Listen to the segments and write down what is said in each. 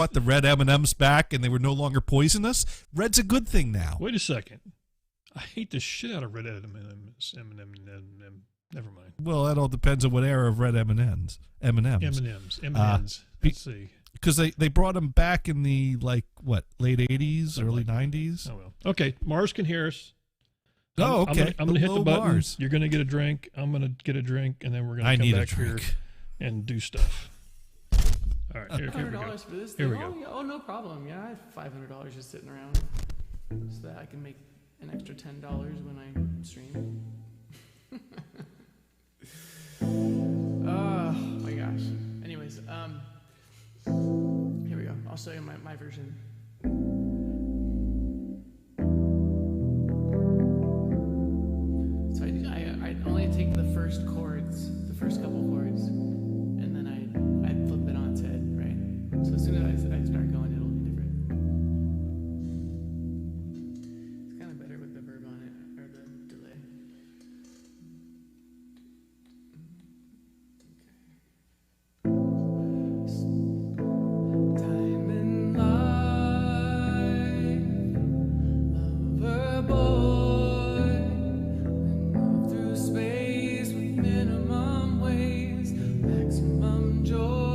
brought the red M&Ms back and they were no longer poisonous. Red's a good thing now. Wait a second. I hate the shit out of red M&Ms. Never mind. Well, that all depends on what era of red M&Ms. M&Ms. Let's see. Because they brought them back in the, late 80s, early 90s. Oh, well. Okay, Mars can hear us. Oh, okay. I'm going to hit the button. Mars. You're going to get a drink. I'm going to get a drink, and then we're going to come back here and do stuff. All right, here we go. $100 for this Here thing. we go. Oh, no problem. Yeah, I have $500 just sitting around so that I can make an extra $10 when I stream. Oh my gosh. Anyways, here we go. I'll show you my version. So I only take the first chords, the first couple chords, and then I flip it on its head, right? So as soon as I start going, it'll be different. It's kind of better with the verb on it, or the delay. Diamond life, lover boy, move through space with minimum ways, maximum joy.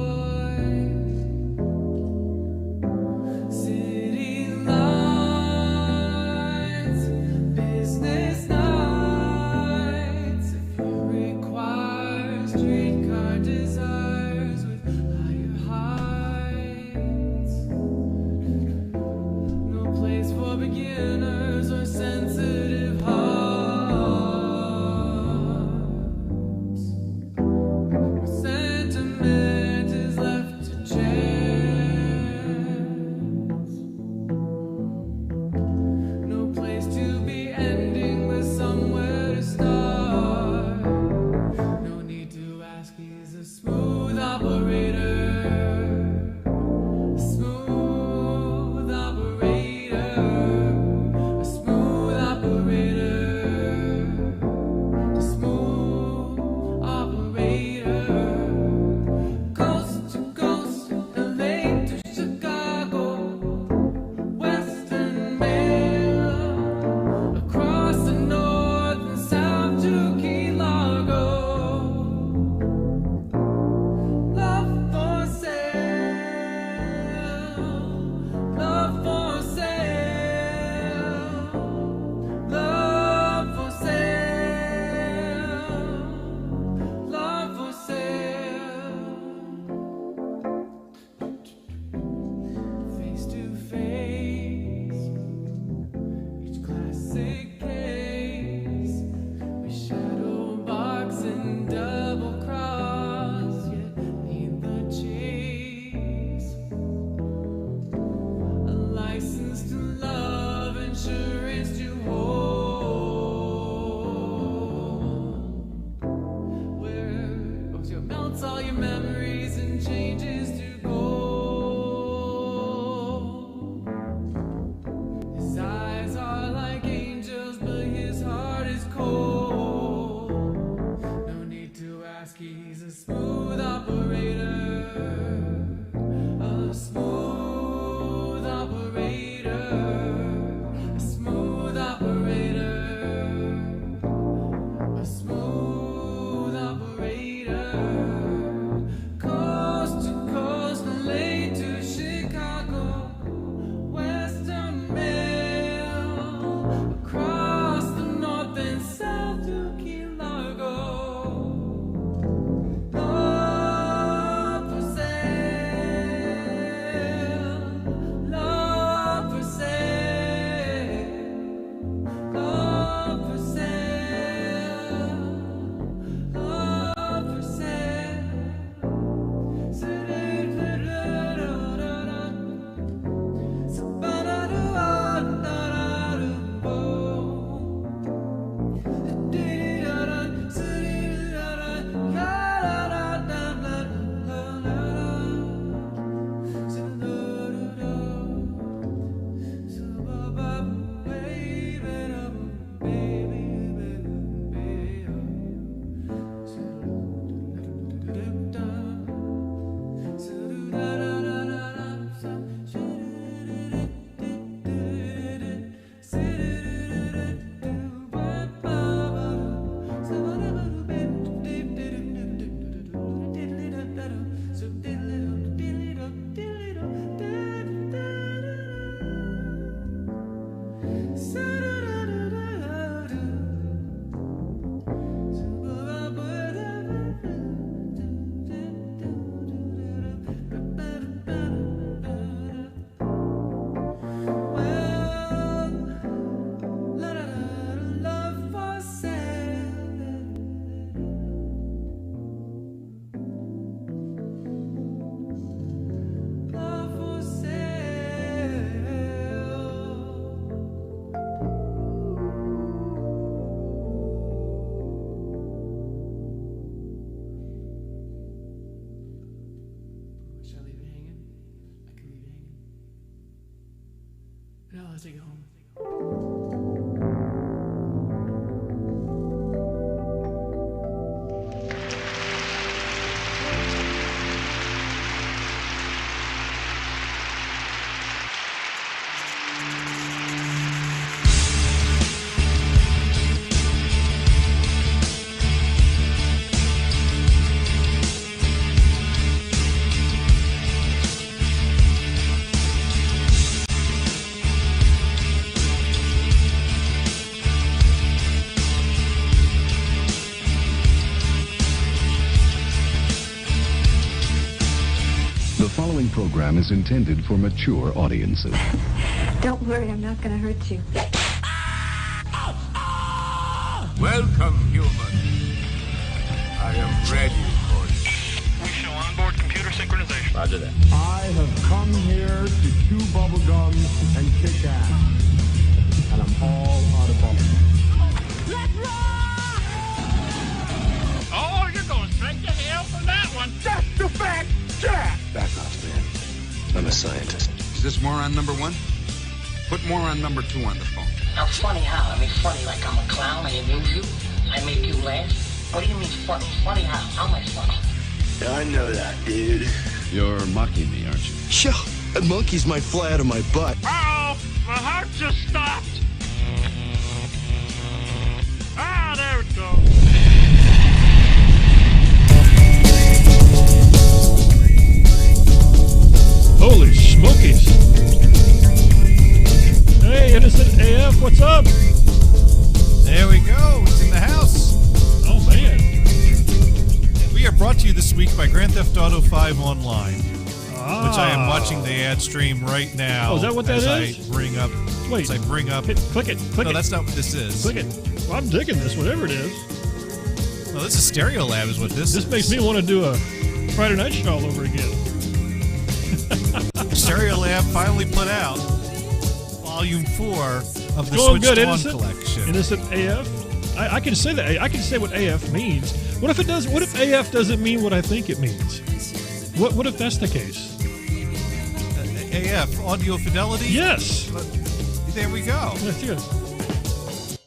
Now let's take it home. The following program is intended for mature audiences. Don't worry, I'm not going to hurt you. Welcome, human. I am ready for you. We show onboard computer synchronization. Roger that. I have come here to chew bubblegum and kick ass. And I'm all out of bubblegum. Let's rock! Oh, you're going straight to hell for that one. That's the fact, Jack! Back off, man. I'm a scientist. Is this moron number one? Put moron number two on the phone. Now, funny how? I mean, funny like I'm a clown, I amuse you, I make you laugh. What do you mean funny? Funny how? How am I funny? I know that, dude. You're mocking me, aren't you? Sure, monkeys might fly out of my butt. Uh-oh, my heart just stopped. Ah, there it goes. Holy smokies. Hey, Innocent AF, what's up? There we go. It's in the house. Oh, man. We are brought to you this week by Grand Theft Auto 5 Online, which I am watching the ad stream right now. Oh, is that what that as is? I bring up. Wait. As I bring up. Click it. No, that's not what this is. Click it. Well, I'm digging this, whatever it is. No, this is Stereo Lab, is what this is. This makes me want to do a Friday Night Show all over again. Stereo Lab finally put out Volume 4 of the Going Switched good, On Innocent. collection. Innocent AF. I can say that. I can say what AF means. What if it does? What if AF doesn't mean what I think it means? What if that's the case? AF, audio fidelity? Yes. There we go. Yes, yes.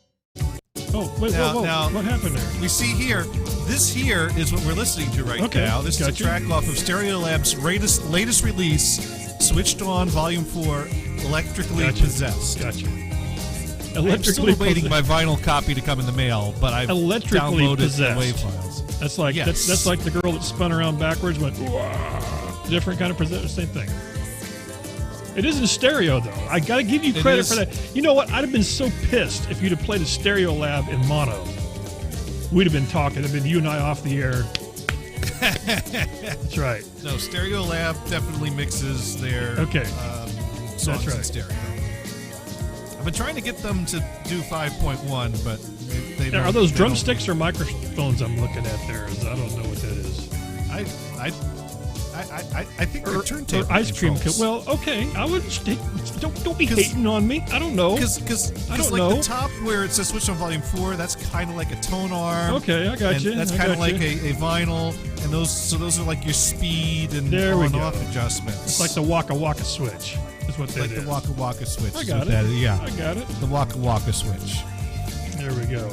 Oh, wait, whoa. Now, What happened there? we see here, this here is what we're listening to right Okay, now. This is a gotcha. track off of Stereo Lab's latest release, Switched On Volume 4, Electrically Gotcha. Possessed. Gotcha. I'm Electrically still waiting possessed. my vinyl copy to come in the mail, but I've Electrically downloaded possessed. the WAV files. That's like Yes. that's like the girl that spun around backwards, went "Wah." Different kind of possession, same thing. It is in stereo though. I gotta give you It credit is. for that. You know what? I'd have been so pissed if you'd have played a Stereo Lab in mono. We'd have been talking. It'd been you and I off the air. That's right. No, Stereo Lab definitely mixes their Okay. songs right. in stereo. I've been trying to get them to do 5.1, but they don't. Are those they don't- drumsticks or microphones I'm looking at there? I don't know what that is. I think they're turntable Or ice cream. controls. Well, okay. I would don't be hating on me. I don't know. Because I don't like know. the top where it says Switch On Volume 4, that's kind of like a tone arm. Okay, I got and you. That's I kind of got like you. a vinyl, and those are like your speed and There we on go. off adjustments. It's like the Waka Waka switch. That's what It's that like is. the Waka Waka switch. I is got what it. that is. Yeah, I got it. the Waka Waka switch. There we go.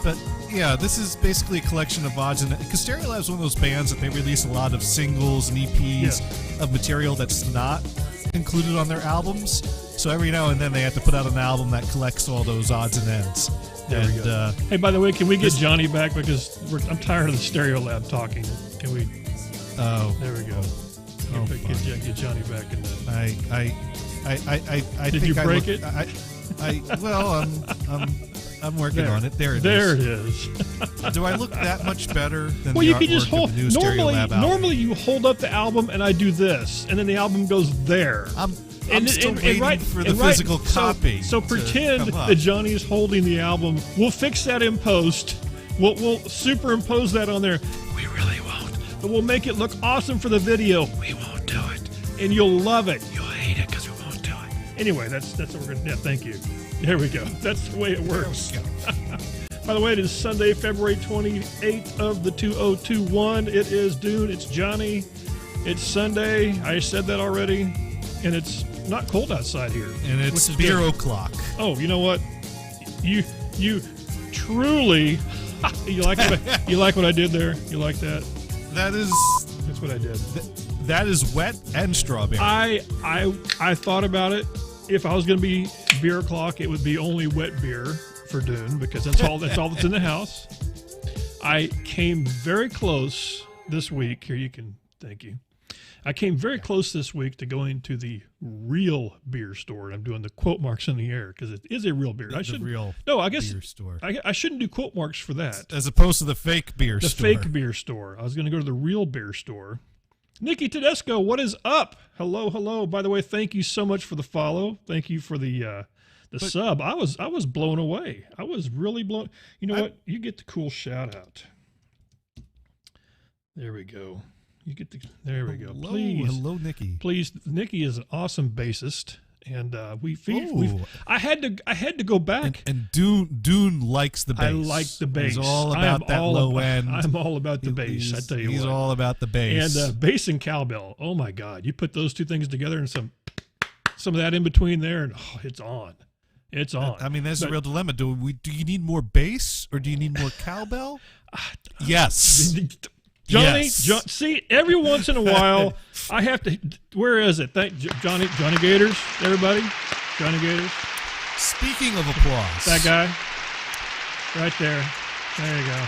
But yeah, this is basically a collection of odds, and because Stereo Lab's one of those bands that they release a lot of singles and EPs of material that's not included on their albums. So every now and then they have to put out an album that collects all those odds and ends. There we And, go. Hey, by the way, can we get this- Johnny back because I'm tired of the Stereo Lab talking? Can we? Oh, There we go. Oh, Get Johnny back in the. I Did think you break it? Well, I'm working There. on it. There it is. There it is. Do I look that much better than Well, the you can just artwork hold. of the new Stereo Lab album? Normally you hold up the album and I do this, and then the album goes there. I'm still waiting for the and physical so- copy. So to pretend come up. that Johnny is holding the album. We'll fix that in post. We'll superimpose that on there. We really won't, but we'll make it look awesome for the video. We won't do it, and you'll love it. You'll hate it because we won't do it. Anyway, that's what we're gonna. Yeah, thank you. There we go. That's the way it works. By the way, it is Sunday, February 28th of the 2021. It is Dune. It's Johnny. It's Sunday. I said that already. And it's not cold outside here. And it's which is beer good. o'clock. Oh, you know what? You truly you like what I did there? You like that? That's what I did. That is wet and strawberry. I thought about it. If I was going to be beer o'clock, it would be only wet beer for Dune because that's all that's in the house. I came very close this week. Here, you can. Thank you. I came very close this week to going to the real beer store. And I'm doing the quote marks in the air because it is a real beer. I shouldn't. I guess beer store. I shouldn't do quote marks for that. As opposed to the fake beer store. The fake beer store. I was going to go to the real beer store. Nikki Tedesco, what is up? Hello. By the way, thank you so much for the follow. Thank you for the sub. I was blown away. I was really blown. You know what? You get the cool shout out. There we go. There we go. Hello, Nikki. Please, Nikki is an awesome bassist, and I had to go back. And Dune likes the bass. I like the bass. He's all about that low end. I'm all about the bass. I tell you what. He's all about the bass. And bass and cowbell. Oh my God! You put those two things together, and some of that in between there, and it's on. It's on. I mean, that's a real dilemma. Do you need more bass or do you need more cowbell? Yes. Johnny, yes. See, every once in a while, I have to. Where is it? Thank Johnny Gators, everybody. Johnny Gators. Speaking of applause, that guy, right there. There you go.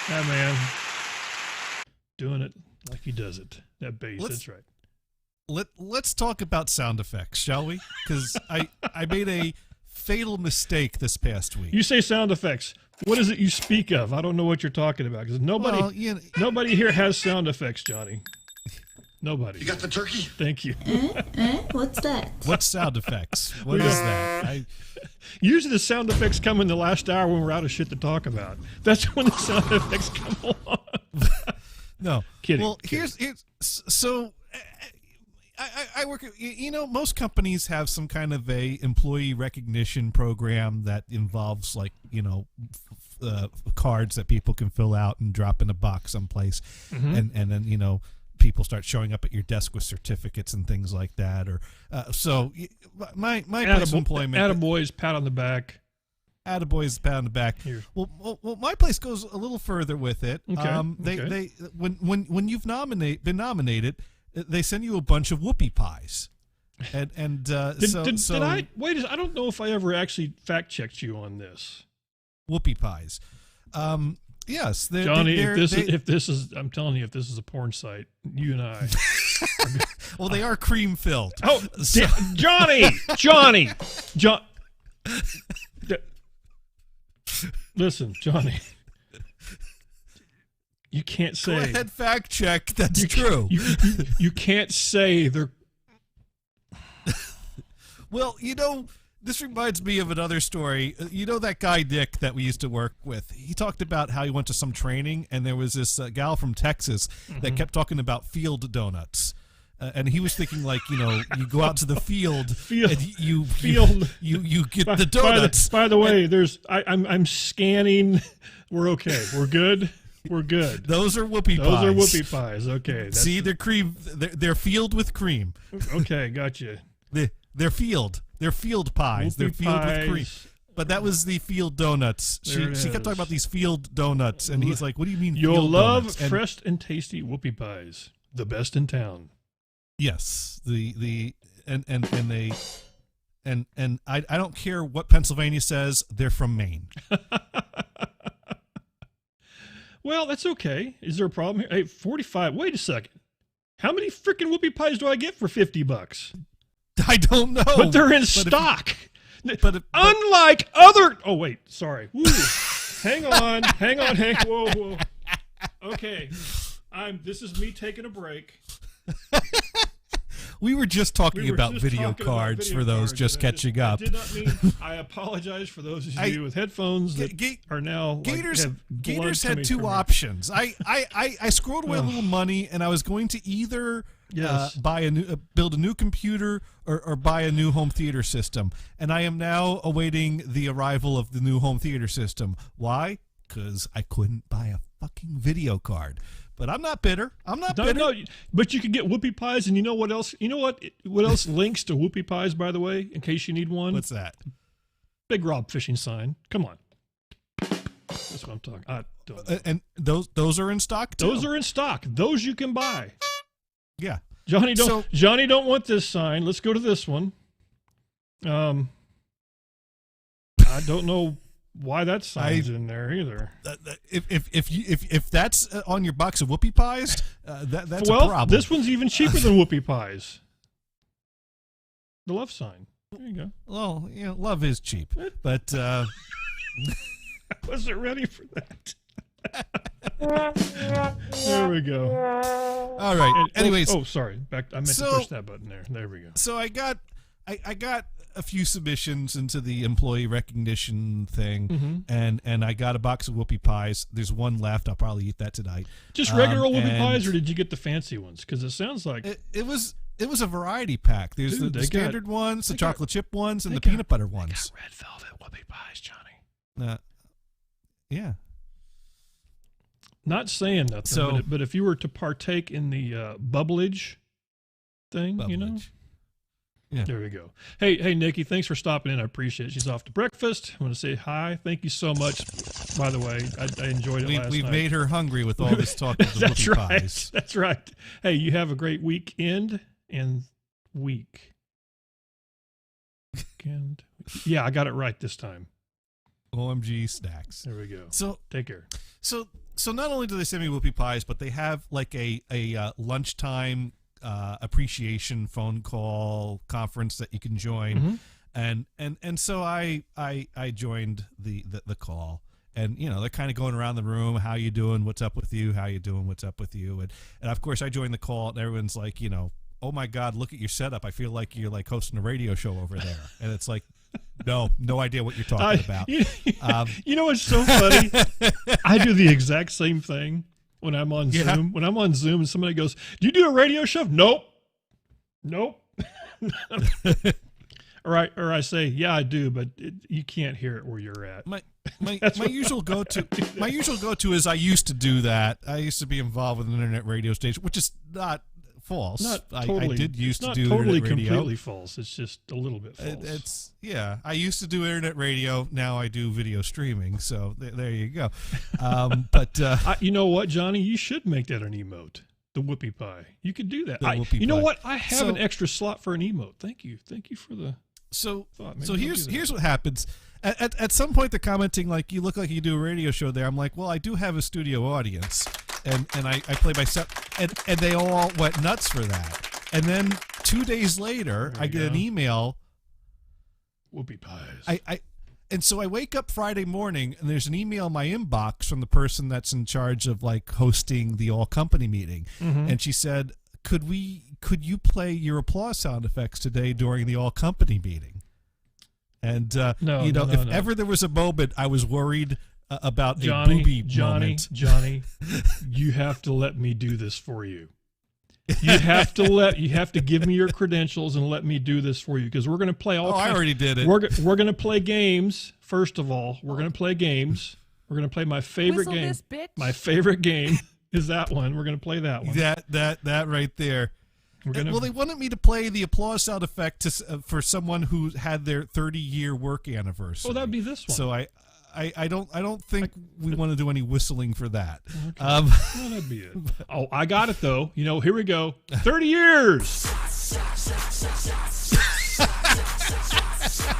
That man, doing it like he does it. That bass. That's right. Let's talk about sound effects, shall we? Because I made a fatal mistake this past week. You say sound effects. What is it you speak of? I don't know what you're talking about because nobody here has sound effects, Johnny. Nobody. You got the turkey? Thank you. What's that? What sound effects? What is that? Usually the sound effects come in the last hour when we're out of shit to talk about. That's when the sound effects come along. No. Kidding. Well, here's so I work. Most companies have some kind of a employee recognition program that involves cards that people can fill out and drop in a box someplace, and then people start showing up at your desk with certificates and things like that. Or so my place of employment. Attaboys, pat on the back. Attaboys, pat on the back. Here. Well, my place goes a little further with it. Okay. They when you've been nominated, they send you a bunch of whoopie pies. And did I wait? I don't know if I ever actually fact checked you on this. Whoopie pies. Yes, Johnny. If this is, I'm telling you, if this is a porn site, you and I. Well, they are cream filled. Oh, Johnny. Listen, Johnny. You can't say. Go ahead, fact check. That's true. You can't say they're. Well, this reminds me of another story. That guy Nick that we used to work with. He talked about how he went to some training, and there was this gal from Texas that kept talking about field donuts. And he was thinking, you go out to the field and you get the donuts. By the way, I'm scanning. We're okay. We're good. We're good. Those are whoopie pies. Those are whoopie pies. Okay. See, they're cream. They're filled with cream. Okay, gotcha. They're field. They're field pies. Whoopie they're filled pies. with cream. But that was the field donuts. She kept talking about these field donuts, and he's like, "What do you mean?" You'll field love donuts? fresh and tasty whoopie pies, the best in town. Yes, and I don't care what Pennsylvania says. They're from Maine. Well, that's okay. Is there a problem here? Hey, 45. Wait a second. How many freaking whoopie pies do I get for $50? I don't know. But they're in stock. But unlike other. Oh wait, sorry. Woo. Hang on. Whoa. Okay, this is me taking a break. We were just talking about video cards for those just catching up. I did not mean. I apologize for those of you with headphones that are now. Gators had two options. I scrolled away a little money, and I was going to either build a new computer or buy a new home theater system, and I am now awaiting the arrival of the new home theater system. Why? Because I couldn't buy a fucking video card. but I'm not bitter. I'm not No, bitter. no, but you can get whoopie pies, and you know what else? You know what? What else links to whoopie pies, by the way, in case you need one? What's that? Big Rob fishing sign. Come on. That's what I'm talking. I don't know. And those are in stock too. Those are in stock. Those you can buy. Yeah. Johnny don't want this sign. Let's go to this one. I don't know why that sign's in there either. If that's on your box of whoopie pies, that's a problem. This one's even cheaper than whoopie pies. The love sign. There you go. Well, love is cheap, but I wasn't ready for that. There we go. All right. Anyways, sorry. I meant to push that button there. There we go. So I got a few submissions into the employee recognition thing, and I got a box of whoopie pies. There's one left. I'll probably eat that tonight. Just regular old whoopie pies, or did you get the fancy ones? Because it sounds like it was a variety pack. There's the standard ones, the chocolate chip ones, and the peanut butter ones. Red velvet whoopie pies, Johnny. Yeah. Not saying nothing, but if you were to partake in the bubbleage thing, Yeah. There we go. Hey, Nikki, thanks for stopping in. I appreciate it. She's off to breakfast. I want to say hi. Thank you so much. By the way, I enjoyed it last night. We've made her hungry with all this talk of the That's whoopie right. pies. That's right. Hey, you have a great weekend and week. Weekend. Yeah, I got it right this time. OMG snacks. There we go. So take care. So not only do they send me whoopie pies, but they have like a lunchtime appreciation phone call conference that you can join, and so I joined the call, and they're kind of going around the room, how you doing, what's up with you, how you doing, what's up with you, and of course I joined the call, and everyone's like, oh my God, look at your setup, I feel like you're like hosting a radio show over there, and it's like, no idea what you're talking about. You know what's so funny? I do the exact same thing when I'm on Zoom. When I'm on Zoom and somebody goes, "Do you do a radio show?" Nope. Or I say, "Yeah, I do," but you can't hear it where you're at. My usual go-to is I used to do that. I used to be involved with an internet radio station, which is not false. Not totally, I did used to not do totally internet radio. completely false. It's just a little bit false. I used to do internet radio. Now I do video streaming. So there you go. But you know what, Johnny? You should make that an emote. The whoopie pie. You could do that. You know what? I have an extra slot for an emote. Thank you for the. So thought. So here's what happens. At some point they're commenting like, you look like you do a radio show there. I'm like, well, I do have a studio audience. And I play myself, and they all went nuts for that. And then 2 days later, I get an email. Whoopie pies. And so I wake up Friday morning, and there's an email in my inbox from the person that's in charge of like hosting the all company meeting, and she said, "Could you play your applause sound effects today during the all company meeting?" And if ever there was a moment I was worried about a booby moment. Johnny, you have to let me do this for you. You have to give me your credentials and let me do this for you, because we're going to play all. I already did it. We're going to play games. First of all, we're going to play games. We're going to play my favorite game. This, bitch. My favorite game is that one. We're going to play that one. That right there. Well, they wanted me to play the applause sound effect for someone who had their 30-year work anniversary. Oh, that'd be this one. So I don't think we want to do any whistling for that. Okay. Well, that'd be it. Oh, I got it though. Here we go. 30 years.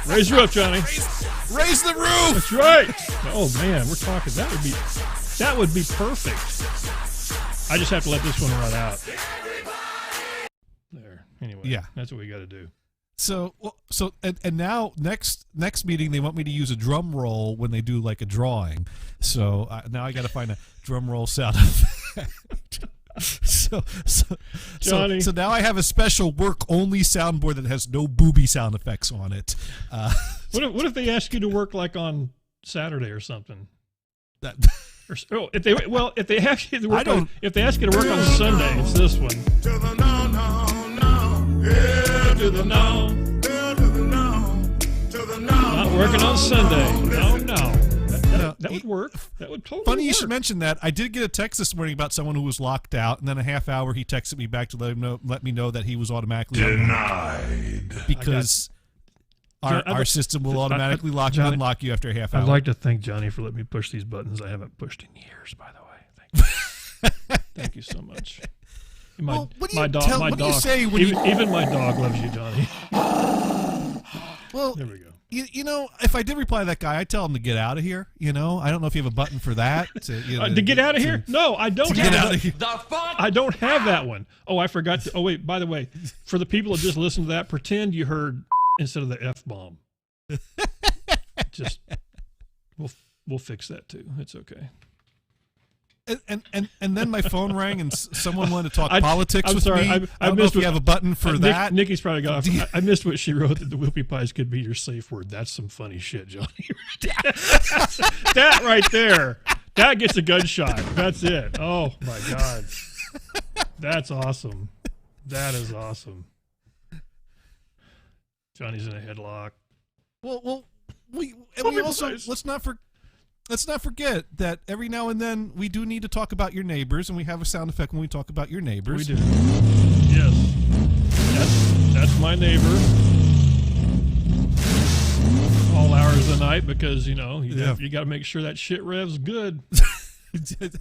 Raise her up, Johnny. Raise the roof. That's right. Oh man, we're talking. That would be perfect. I just have to let this one run out. There. Anyway. Yeah. That's what we got to do. So now next meeting they want me to use a drum roll when they do like a drawing. So now I got to find a drum roll sound effect. Johnny. So now I have a special work only soundboard that has no booby sound effects on it. What if they ask you to work like on Saturday or something? If they ask you to work on Sunday, it's this one. To the no. Not working on Sunday. No. That would work. That would totally Funny work. you should mention that. I did get a text this morning about someone who was locked out, and then a half hour he texted me back to let me know that he was automatically denied because our system will automatically lock and unlock you after a half hour. I'd like to thank Johnny for letting me push these buttons I haven't pushed in years, by the way. Thank you. Thank you so much. My dog. Even my dog loves you, Johnny. Well, there we go. You know, if I did reply to that guy, I'd tell him to get out of here. You know, I don't know if you have a button for that. To get out of here? No, I don't have that. The fuck? I don't have that one. Oh, I forgot to. Oh, wait, by the way, for the people that just listened to that, pretend you heard instead of the F-bomb. Just, we'll fix that too. It's okay. And then my phone rang and someone wanted to talk politics with me. I don't know if you have a button for that. Nikki's probably got off. I missed what she wrote, that the whoopie pies could be your safe word. That's some funny shit, Johnny. That right there. That gets a gunshot. That's it. Oh, my God. That's awesome. That is awesome. Johnny's in a headlock. Well, we also let's not forget that every now and then we do need to talk about your neighbors, and we have a sound effect when we talk about your neighbors. We do. Yes. That's my neighbor. All hours of the night, because you know you got to make sure that shit revs good.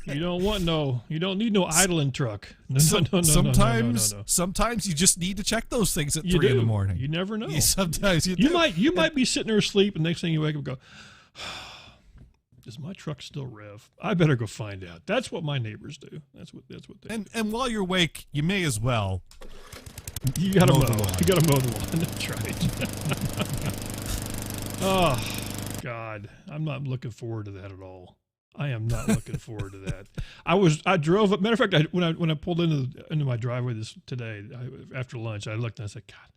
You don't need no idling truck. No. Sometimes you just need to check those things at 3 in the morning. You never know. Sometimes you might be sitting there asleep, and next thing you wake up and go, does my truck still rev? I better go find out. That's what my neighbors do. That's what they do. And while you're awake, you may as well. You gotta mow the lawn. You gotta mow the lawn. That's right. Oh God, I'm not looking forward to that at all. I am not looking forward to that. I drove up. Matter of fact, when I pulled into my driveway today after lunch, I looked and I said, God,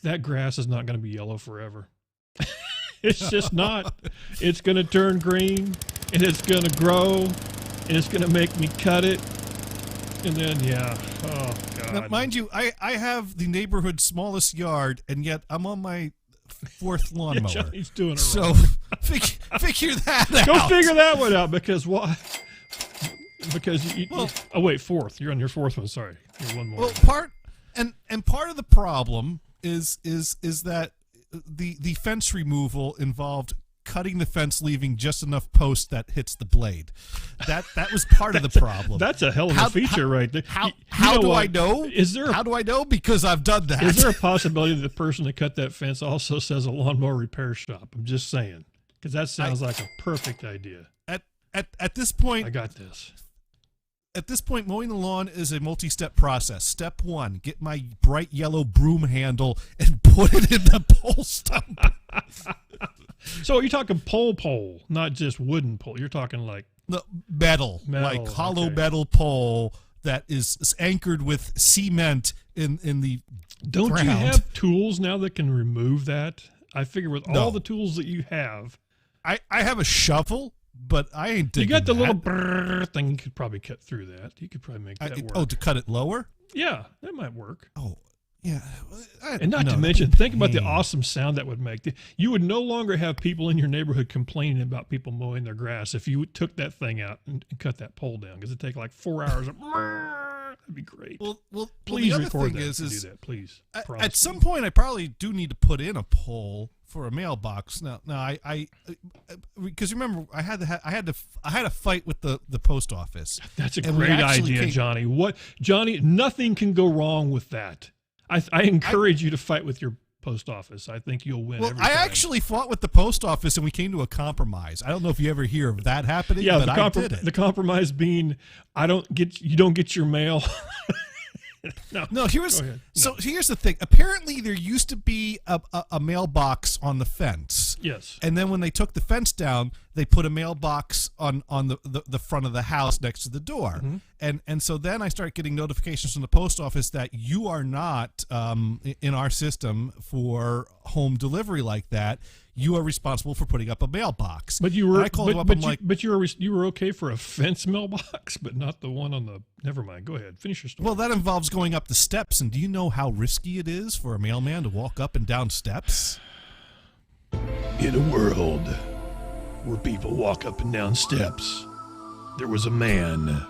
that grass is not going to be yellow forever. It's just not. It's going to turn green, and it's going to grow, and it's going to make me cut it, and then oh God. Now, mind you, I have the neighborhood's smallest yard, and yet I'm on my 4th lawnmower. Johnny's doing it so wrong. figure that out. Go figure that one out, because why? Because oh wait, 4th. You're on your 4th one. Sorry, you're one more. Well, part of the problem is that the fence removal involved cutting the fence, leaving just enough post that hits the blade. That was part of the problem. That's a hell of a feature right there. How do I know? How do I know? Because I've done that. Is there a possibility that the person that cut that fence also says a lawnmower repair shop? I'm just saying, because that sounds like a perfect idea. At this point, I got this. At this point, mowing the lawn is a multi-step process. Step 1, get my bright yellow broom handle and put it in the pole stump. So you're talking pole, not just wooden pole. You're talking like metal, like hollow metal pole that is anchored with cement in the Don't ground. You have tools now that can remove that? I figure with all the tools that you have. I have a shovel, but I ain't digging You got the that. little brrr thing. You could probably cut through that. You could probably make that work. Oh, to cut it lower? Yeah, that might work. Oh, yeah. And not to mention, think about the awesome sound that would make. You would no longer have people in your neighborhood complaining about people mowing their grass if you took that thing out and cut that pole down, because it'd take like 4 hours. That'd be great. Well, please the other record thing that. is Do that, please. At some point, I probably do need to put in a pole for a mailbox. Now, I because remember, I had a fight with the post office. That's a great idea, Johnny. Johnny? Nothing can go wrong with that. I encourage you to fight with your post office. I think you'll win. Well, every time. I actually fought with the post office, and we came to a compromise. I don't know if you ever hear of that happening. Yeah, but I did it. The compromise being, you don't get your mail. No. Here's the thing. Apparently, there used to be a mailbox on the fence. Yes. And then when they took the fence down, they put a mailbox on the front of the house next to the door. Mm-hmm. And so then I start getting notifications from the post office that you are not in our system for home delivery like that. You are responsible for putting up a mailbox. But you were, and I called them up. But you were okay for a fence mailbox, but not the one on the. Never mind. Go ahead. Finish your story. Well, that involves going up the steps, and do you know how risky it is for a mailman to walk up and down steps? In a world where people walk up and down steps. There was a man.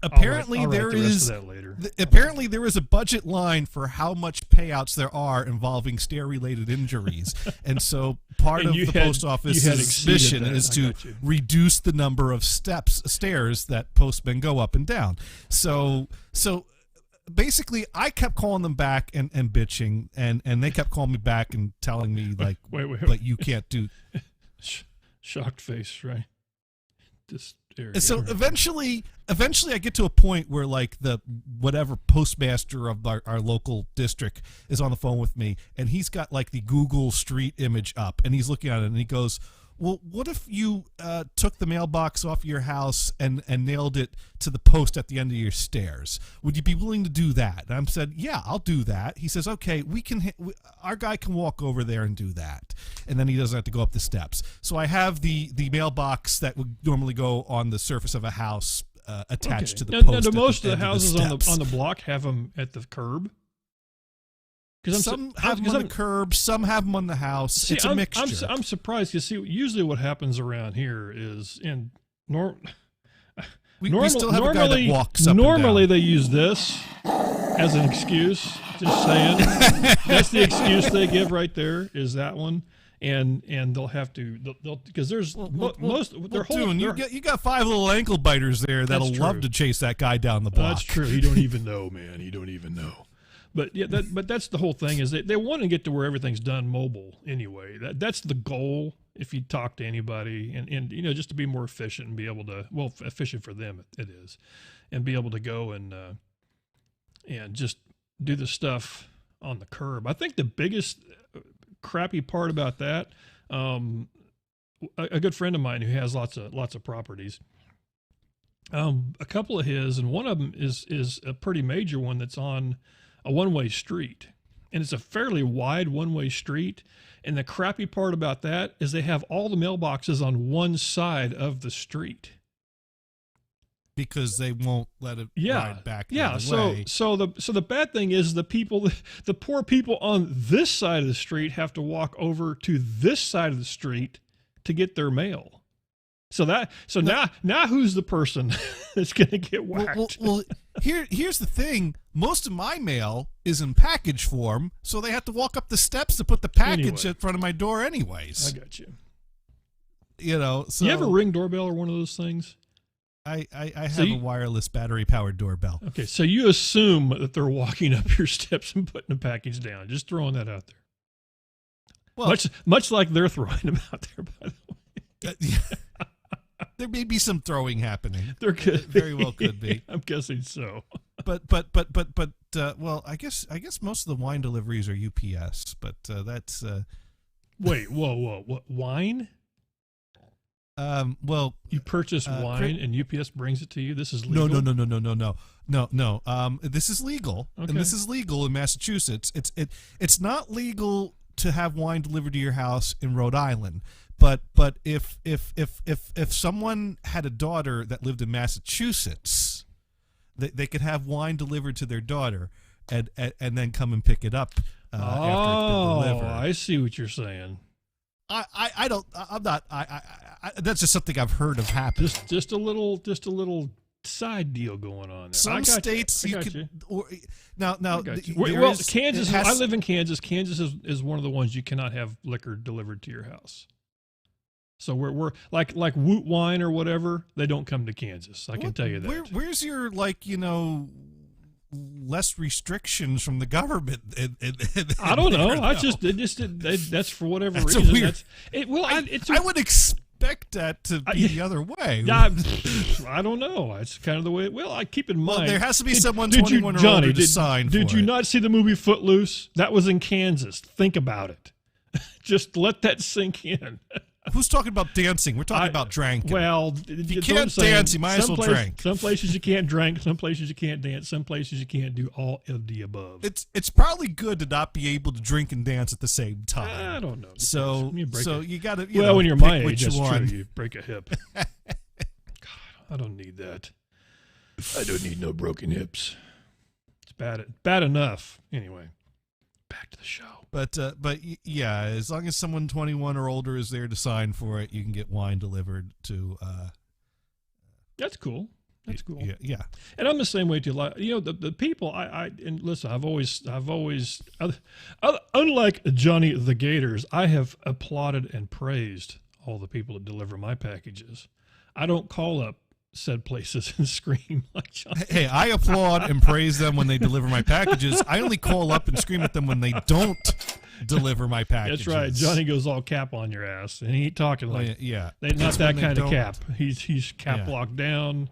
Apparently I'll write there the rest is of that later. apparently there is a budget line for how much payouts there are involving stair-related injuries, and so part of the post office's mission is to reduce the number of stairs that postmen go up and down. So basically, I kept calling them back and bitching, and they kept calling me back and telling me like, wait. you can't do. Shocked face, right? Just area. And so eventually I get to a point where like the whatever postmaster of our local district is on the phone with me, and he's got like the Google Street image up, and he's looking at it, and he goes, well, what if you took the mailbox off your house and nailed it to the post at the end of your stairs? Would you be willing to do that? And I said, yeah, I'll do that. He says, okay, our guy can walk over there and do that. And then he doesn't have to go up the steps. So I have the mailbox that would normally go on the surface of a house attached to the post. Now, do most of the houses steps. on the block have them at the curb? Some have them on the curb, some have them on the house. See, it's a mixture. I'm surprised. You see, usually what happens around here is we still have a guy that walks up Normally and down. they use this as an excuse. Just saying. That's the excuse they give right there, is that one. And they'll have to because there's Dune, you got 5 little ankle biters there that'll love to chase that guy down the block. That's true. He don't even know, man. He don't even know. But yeah, but that's the whole thing, is they want to get to where everything's done mobile anyway. That's the goal. If you talk to anybody, and just to be more efficient and be able to, efficient for them it is, and be able to go and just do the stuff on the curb. I think the biggest crappy part about that, a good friend of mine who has lots of properties. A couple of his, and one of them is a pretty major one that's on a one-way street, and it's a fairly wide one-way street. And the crappy part about that is they have all the mailboxes on one side of the street because they won't let it ride back the other way. So the bad thing is the poor people on this side of the street have to walk over to this side of the street to get their mail. Now who's the person that's going to get whacked? Well, here's the thing. Most of my mail is in package form, so they have to walk up the steps to put the package in front of my door anyways. I got you. So you have a Ring doorbell or one of those things? I have a wireless battery-powered doorbell. Okay, so you assume that they're walking up your steps and putting the package down. Just throwing that out there. Well, much like they're throwing them out there, by the way. There may be some throwing happening. There could very well could be. I'm guessing so. But well, I guess most of the wine deliveries are UPS, but that's Wait, whoa, what, wine? Well, you purchase wine and UPS brings it to you. This is legal. No. This is legal, and this is legal in Massachusetts. It's not legal to have wine delivered to your house in Rhode Island. But if someone had a daughter that lived in Massachusetts, they could have wine delivered to their daughter, and then come and pick it up after it's been delivered. I see what you're saying. I'm not. That's just something I've heard of happen. Just a little side deal going on there. Some states you could. Now, Kansas. I live in Kansas. Kansas is one of the ones you cannot have liquor delivered to your house. So we're like Woot wine or whatever. They don't come to Kansas. I can tell you that. Where's your less restrictions from the government? I don't know. That's for whatever reason. I would expect that to be the other way. I don't know. It's kind of the way. I keep in mind. Well, there has to be someone 21 or older to sign for it. Did you not see the movie Footloose? That was in Kansas. Think about it. Just let that sink in. Who's talking about dancing? We're talking about drinking. Well, if you can't dance, you might as well drink. Some places you can't drink. Some places you can't dance. Some places you can't do all of the above. It's probably good to not be able to drink and dance at the same time. I don't know. So you got to. When you're my age, that's true. You break a hip. God, I don't need that. I don't need no broken hips. It's bad enough. Anyway, back to the show. But yeah, as long as someone 21 or older is there to sign for it, you can get wine delivered to. That's cool. That's cool. Yeah. And I'm the same way too. Like, you know, the people and listen, I've always unlike Johnny the Gators, I have applauded and praised all the people that deliver my packages. I don't call up said places and scream like Johnny. Hey, I applaud and praise them when they deliver my packages. I only call up and scream at them when they don't deliver my packages. That's right. Johnny goes all cap on your ass, and he ain't talking like yeah. Not that kind of cap. He's cap locked down.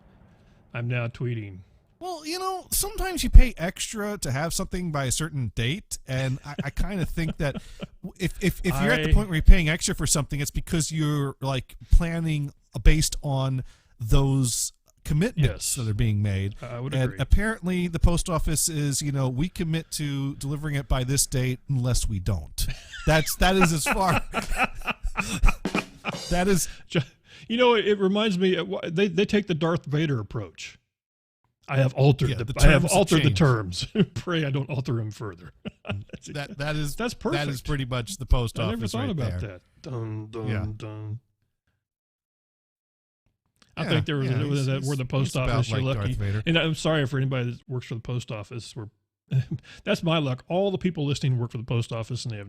I'm now tweeting. Well, you know, sometimes you pay extra to have something by a certain date, and I kind of think that if you're at the point where you're paying extra for something, it's because you're like planning based on those commitments that are being made. I would agree. And apparently the post office is, you know, we commit to delivering it by this date unless we don't. That is as far. That is. You know, it reminds me. They take the Darth Vader approach. I have altered the terms. Pray I don't alter them further. That's perfect. That is pretty much the post office. I never thought about that. Dun, dun, dun. I think there was that where the post office. You're lucky, and I'm sorry for anybody that works for the post office. That's my luck. All the people listening work for the post office, and they've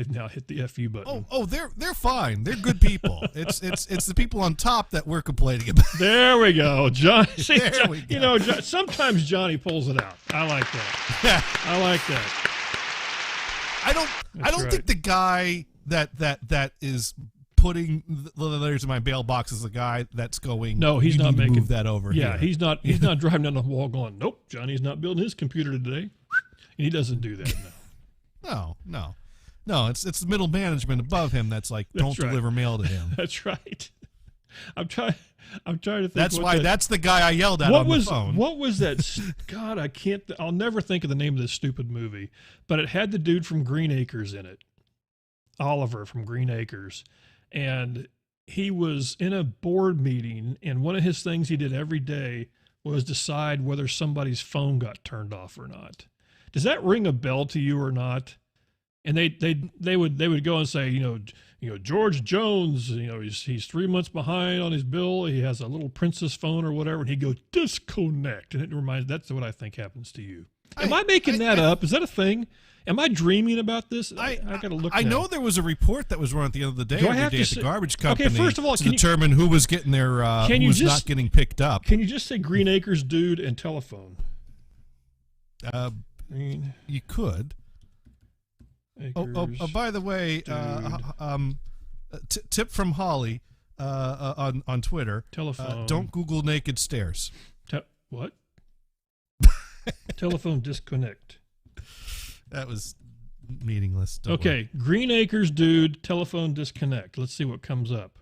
now hit the FU button. Oh, they're fine. They're good people. It's the people on top that we're complaining about. There we go, John. See, there we go. You know, sometimes Johnny pulls it out. I like that. I like that. I don't think the guy that is putting the letters in my bail box is the guy that's going. No, he's not making move that over. Yeah, here. he's not driving down the wall going, nope, Johnny's not building his computer today. And he doesn't do that. No. It's the middle management above him that's like, don't deliver mail to him. That's right. I'm trying to think. That's the guy I yelled at on the phone. What was that? God, I'll never think of the name of this stupid movie, but it had the dude from Green Acres in it, Oliver from Green Acres. And he was in a board meeting, and one of his things he did every day was decide whether somebody's phone got turned off or not. Does that ring a bell to you or not? And they would go and say, you know, George Jones, you know, he's 3 months behind on his bill. He has a little princess phone or whatever, and he'd go disconnect. And it reminds, that's what I think happens to you. Am I making that up? Is that a thing? Am I dreaming about this? I got to look. I know there was a report that was run at the end of the day every day at the garbage company. Okay, first of all, to determine who was getting their who was not getting picked up. Can you just say Green Acres dude and telephone? You could. Oh, by the way, tip from Holly on Twitter. Telephone. Don't Google naked stairs. What? Telephone disconnect. That was meaningless. Okay, Green Acres dude, telephone disconnect. Let's see what comes up.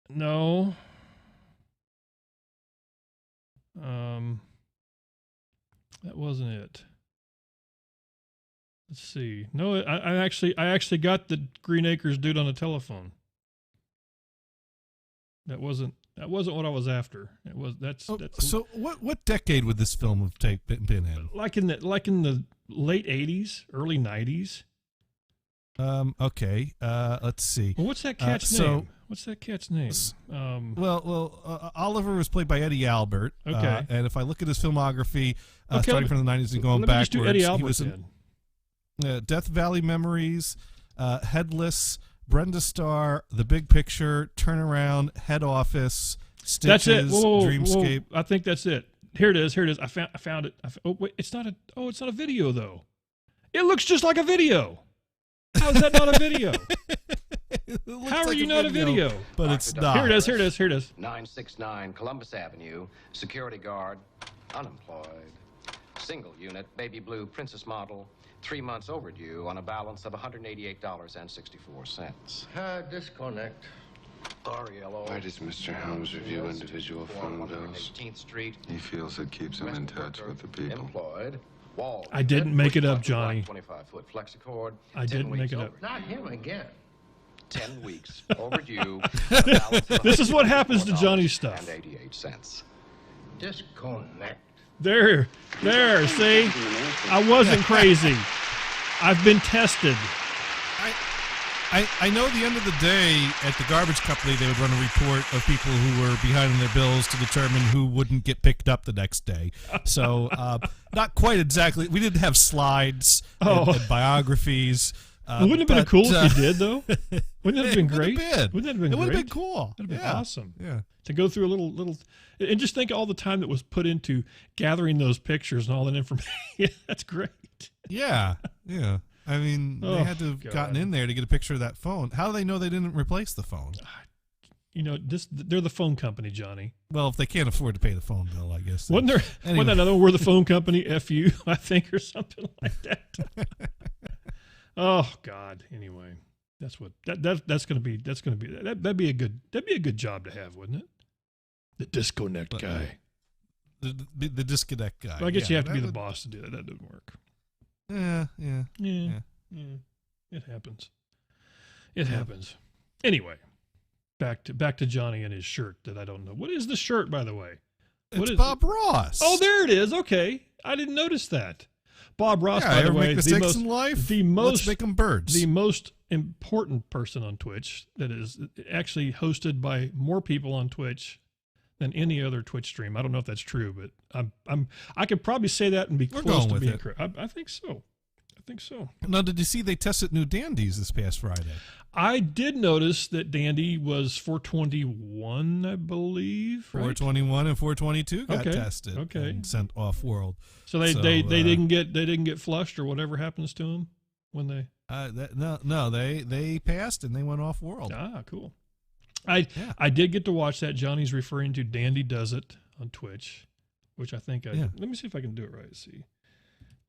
No. That wasn't it. Let's see. No, I actually got the Green Acres dude on the telephone. That wasn't what I was after. It was that's so what decade would this film have been in? Like in the late 80s, early 90s. Okay. Let's see. Well, what's that cat's name? What's that cat's name? Oliver was played by Eddie Albert. Okay. And if I look at his filmography, starting from the 90s and going backwards, just do Eddie Albert he was in Death Valley Memories, Headless, Brenda Starr, The Big Picture, Turnaround, Head Office, Stitches, that's it. Whoa, Dreamscape. I think that's it. Here it is. I found it. Oh wait, it's not a video though. It looks just like a video. How is that not a video? How are you not a video? But it's not. Here it is. 969 Columbus Avenue, security guard, unemployed, single unit, baby blue princess model, 3 months overdue on a balance of $188.64. Disconnect. RELO. Why does Mr. Helms review individual phone bills? 18th Street. He feels it keeps him in touch with the people. Employed. Wall. I didn't make it up, Johnny. 25-foot flexicord. I didn't make it up. Not him again. 10 weeks overdue. This is what happens to Johnny's stuff. And 88 cents. Disconnect. There, see? I wasn't crazy. I've been tested. I know at the end of the day, at the garbage company, they would run a report of people who were behind on their bills to determine who wouldn't get picked up the next day. So, not quite exactly. We didn't have slides and biographies. Wouldn't it have been cool if you did, though? Wouldn't that have been great? It would have been cool. That would have been awesome. Yeah. To go through a little, and just think all the time that was put into gathering those pictures and all that information. That's great. Yeah. Yeah. I mean, they had to have gotten in there to get a picture of that phone. How do they know they didn't replace the phone? You know, they're the phone company, Johnny. Well, if they can't afford to pay the phone bill, I guess. Wasn't there another one, we're the phone company, FU, I think, or something like that? Oh God. Anyway, that's what that's going to be. That'd be a good job to have, wouldn't it? The disconnect guy. The disconnect guy. Well, I guess you have to be the boss to do that. That doesn't work. Yeah. It happens. It happens. Anyway, back to Johnny and his shirt that I don't know. What is the shirt, by the way? It's Bob Ross. Oh, there it is. Okay, I didn't notice that. Bob Ross, by the way, make mistakes in life? Let's make them birds. The most important person on Twitch that is actually hosted by more people on Twitch than any other Twitch stream. I don't know if that's true, but I could probably say that and be close to being correct. I think so. I think so. Now, did you see they tested new dandies this past Friday? I did notice that Dandy was 421, I believe. 421 and 422 got tested. And sent off world. So they didn't get flushed or whatever happens to them when they. They passed and they went off world. Ah, cool. I did get to watch that. Johnny's referring to Dandy Does It on Twitch, which I think let me see if I can do it right. Let's see.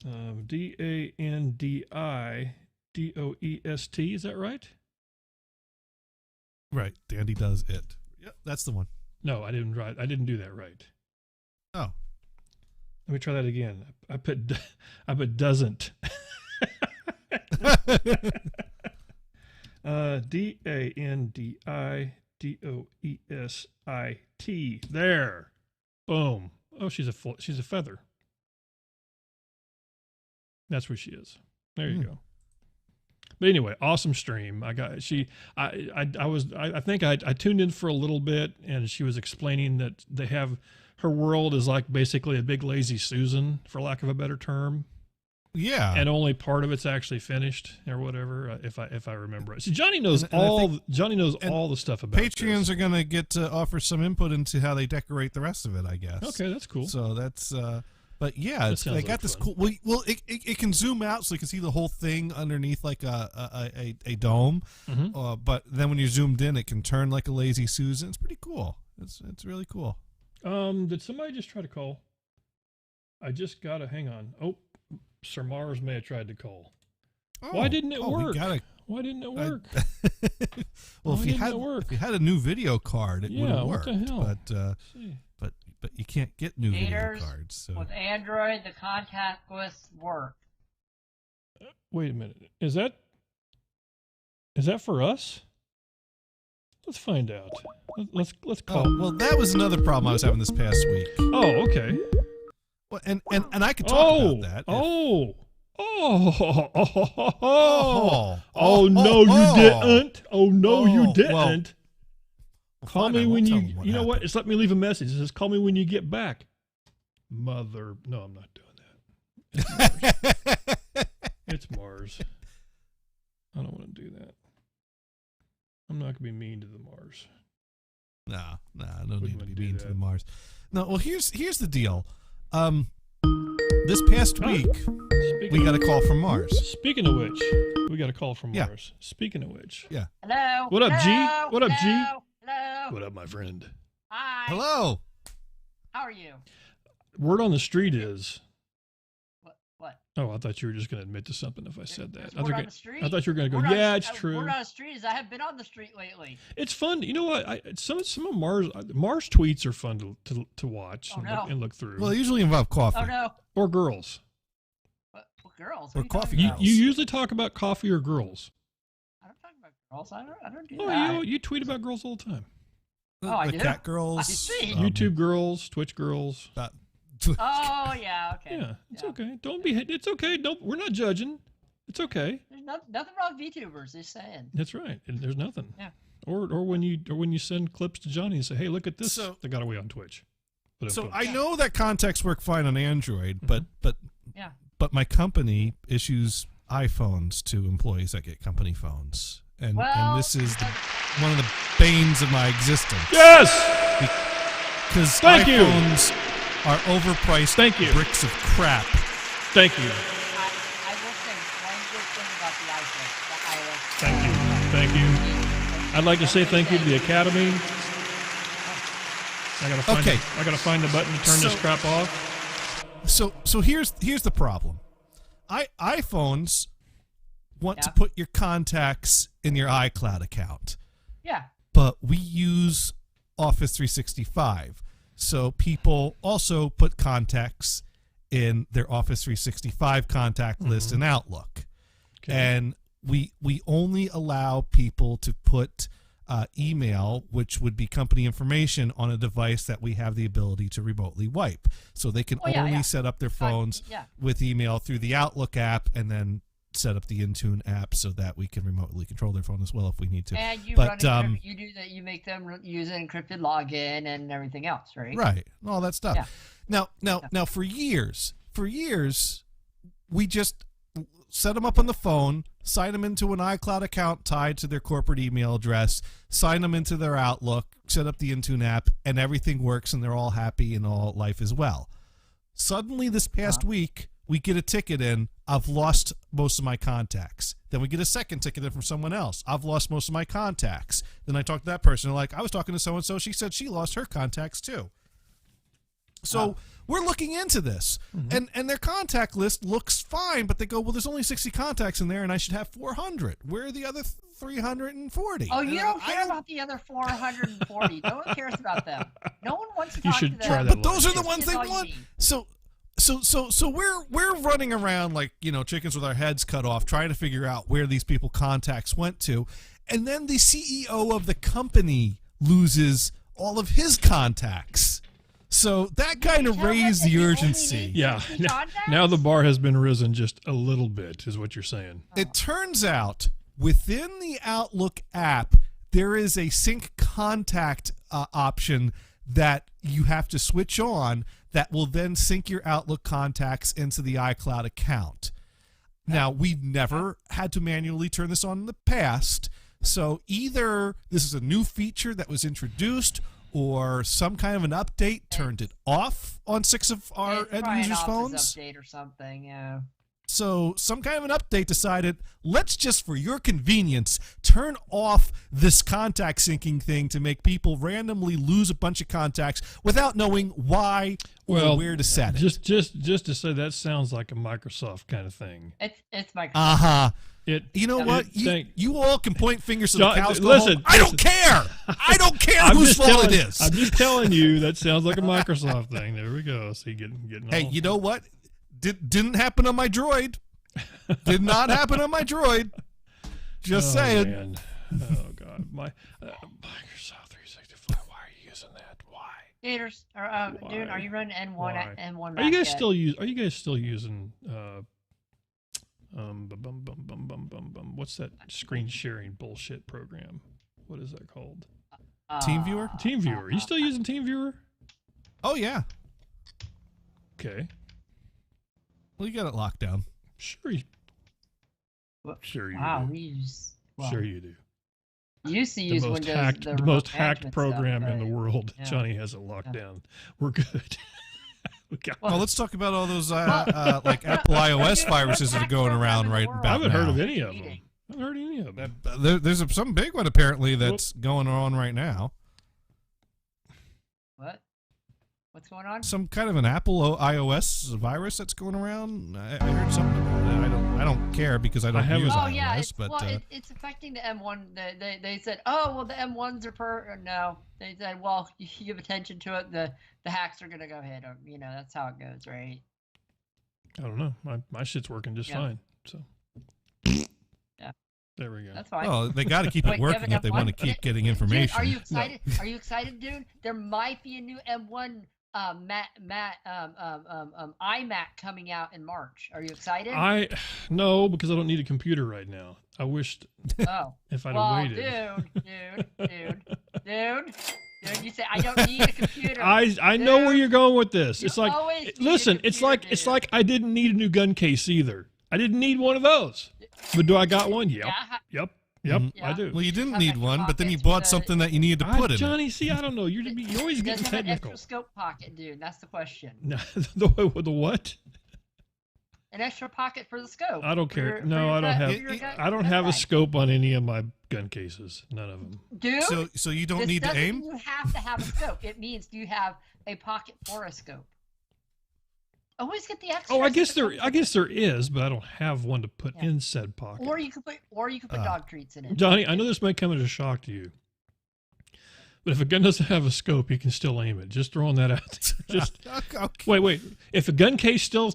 DANDIDOEST, is that right? Right. Dandy Does It. Yep, that's the one. No, I didn't do that right. Oh. Let me try that again. I put doesn't. DANDIDOESIT. There. Boom. Oh, she's a feather. That's where she is. There you go. But anyway, awesome stream. I think I tuned in for a little bit, and she was explaining that they have her world is like basically a big lazy Susan, for lack of a better term. Yeah. And only part of it's actually finished or whatever, if I remember it. See, Johnny knows all the stuff about Patreons this. are going to get to offer some input into how they decorate the rest of it, I guess. Okay, that's cool. So that's but yeah, they got this cool. Well, it can zoom out so you can see the whole thing underneath like a dome. Mm-hmm. But then when you're zoomed in, it can turn like a lazy Susan. It's pretty cool. It's really cool. Did somebody just try to call? I just got to hang on. Oh, Sir Mars may have tried to call. Oh, why didn't it work? Why didn't it work? Well, if you had a new video card, it would have worked. What the hell? But you can't get new video cards. So. With Android, the contactless work. Wait a minute. Is that for us? Let's find out. Let's call. Oh, well, that was another problem I was having this past week. Oh, okay. Well, and I could talk about that. Oh, no, you didn't. Oh, no, you didn't. Call me when you know what? Just let me leave a message. It says, call me when you get back. Mother. No, I'm not doing that. It's Mars. I don't want to do that. I'm not going to be mean to the Mars. No, no need to be mean to the Mars. No, well, here's the deal. This past week, we got a call from Mars. Speaking of which, we got a call from Mars. Speaking of which. Yeah. Hello. What up, G? What up, G? Hello. What up, my friend? Hi. Hello. How are you? Word on the street is. What? Oh, I thought you were just going to admit to something if I said that. Word on the street? I thought you were going to go, it's true. Word on the street is I have been on the street lately. It's fun. You know what? Some of Mars tweets are fun to watch and look through. Well, they usually involve coffee. Oh, no. Or girls. What girls? Or coffee girls. You usually talk about coffee or girls. I don't talk about girls. I don't do that. Oh, you tweet about girls all the time. I the do? cat girls. I see. YouTube girls, Twitch girls. Oh yeah, okay. Yeah, it's okay. Don't be. It's okay. Don't. We're not judging. It's okay. There's nothing wrong with VTubers. Just saying. That's right. And there's nothing. Yeah. Or when you send clips to Johnny and say, hey, look at this. So- They got away on Twitch. So I know that contacts work fine on Android, but Yeah. but my company issues iPhones to employees that get company phones, and this is one of the banes of my existence. Yes. Because Thank you. iPhones are overpriced bricks of crap. Thank you. I will say one good thing about the iPhone. Thank you. Thank you. I'd like to say thank you to the Academy. I gotta find the button to turn this crap off. So here's the problem. iPhones want to put your contacts in your iCloud account. Yeah. But we use Office 365. So people also put contacts in their Office 365 contact list in Outlook. Okay. And we only allow people to put email, which would be company information, on a device that we have the ability to remotely wipe. So they can only set up their phones with email through the Outlook app, and then set up the Intune app so that we can remotely control their phone as well if we need to. And you you do that. You make them use an encrypted login and everything else, right? Right, all that stuff. Yeah. Now, for years, we just set them up on the phone, sign them into an iCloud account tied to their corporate email address, sign them into their Outlook, set up the Intune app, and everything works, and they're all happy, and all life is well. Suddenly, this past week, we get a ticket in, I've lost most of my contacts. Then we get a second ticket in from someone else. I've lost most of my contacts. Then I talk to that person. They're like, I was talking to so-and-so. She said she lost her contacts too. So we're looking into this. And their contact list looks fine, but they go, well, there's only 60 contacts in there, and I should have 400. Where are the other 340? Oh, you don't care about the other 440. No one cares about them. No one wants to talk to them. try that But those are the ones they want. So we're running around like, chickens with our heads cut off, trying to figure out where these people contacts went to, and then the CEO of the company loses all of his contacts. So that kind of raised the urgency. Yeah. Now the bar has been risen just a little bit, is what you're saying. It turns out within the Outlook app, there is a sync contact option that you have to switch on that will then sync your Outlook contacts into the iCloud account. Now, we've never had to manually turn this on in the past, so either this is a new feature that was introduced, or some kind of an update turned it off on 6 of our end users' phones. Update or something, yeah. So some kind of an update decided, let's just, for your convenience, turn off this contact syncing thing to make people randomly lose a bunch of contacts without knowing why or where to set it. Just to say, that sounds like a Microsoft kind of thing. It's Microsoft. Uh-huh. You know what? You all can point fingers to the cows. Listen, I don't care. I don't care whose fault it is. I'm just telling you, that sounds like a Microsoft thing. There we go. See, getting hey, you know what? Didn't happen on my droid. Did not happen on my droid. Just saying. Man. Oh God, my Microsoft 365. Why are you using that? Why? Gators, Dune, are you running N1? N1. Are you guys still using what's that screen sharing bullshit program? What is that called? TeamViewer? TeamViewer. Are you still using TeamViewer? Oh yeah. Okay. Well, you got it locked down. Sure you do. Sure you do. You used to use Windows. The most hacked program stuff, in the world. Yeah. Johnny has it locked down. We're good. Well, letlet's talk about all those like Apple iOS viruses that are going around right about now. I haven't heard of any of them. I haven't heard any of them. There's some big one apparently that's going on right now. What? What's going on? Some kind of an Apple iOS virus that's going around. I heard something about it. I don't care because I don't use iOS. Yeah, but it's affecting the M1. They said, oh well, the M1s are no. They said, well, you give attention to it, the hacks are gonna go ahead. That's how it goes, right? I don't know. My shit's working just fine. So. Yeah. There we go. That's fine. Oh, they got to keep it working if they want to keep getting information. Dude, are you excited? Are you excited, dude? There might be a new M1 iMac coming out in March. Are you excited? No, because I don't need a computer right now. I wished Oh. if I'd well, have waited. Dude, you say I don't need a computer. I know where you're going with this. It's like, always need a listen, it's computer, like I didn't need a new gun case either. I didn't need one of those. But do I got one? Yep. Yep. I do. Well, you didn't need one, but then you bought something that you needed to put in Johnny, it. see, I don't know. You're always getting Does it have an technical. extra scope pocket, dude? That's the question. No, the what? An extra pocket for the scope. I don't care. No, I don't have. I don't have a scope on any of my gun cases. None of them. Dude, so you don't need to doesn't aim? mean you have to have a scope. It means you have a pocket for a scope. Always get the extra. Oh, I guess there is, but I don't have one to put in said pocket. Or you could put dog treats in it. Johnny, I know this might come as a shock to you, but if a gun doesn't have a scope, you can still aim it. Just throwing that out. Just okay. Wait. If a gun case still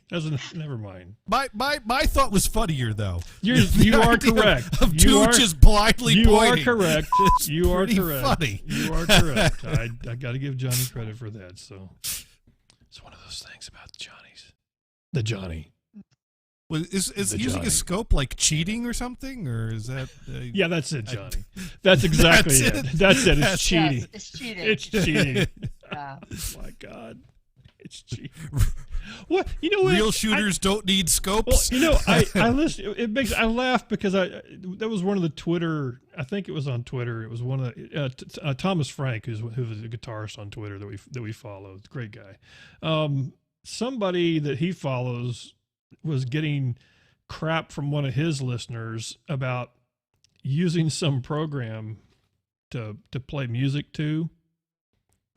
doesn't, never mind. My thought was funnier though. You are correct. Of dude just blindly pointing. You are correct. You are correct. Funny. You are correct. I got to give Johnny credit for that. So it's one of those things about the Johnny. Well, is using a scope like cheating or something, or is that? Yeah, that's it, Johnny. That's exactly it. That's it. It's cheating. Yes, it's cheating. It's cheating. Yeah. Oh my God, it's cheating. What, you know what? Real shooters don't need scopes. Well, you know, I listen. I laugh because that was one of the Twitter. I think it was on Twitter. It was one of the Thomas Frank, who's a guitarist on Twitter that we follow. Great guy. Somebody that he follows was getting crap from one of his listeners about using some program to play music to.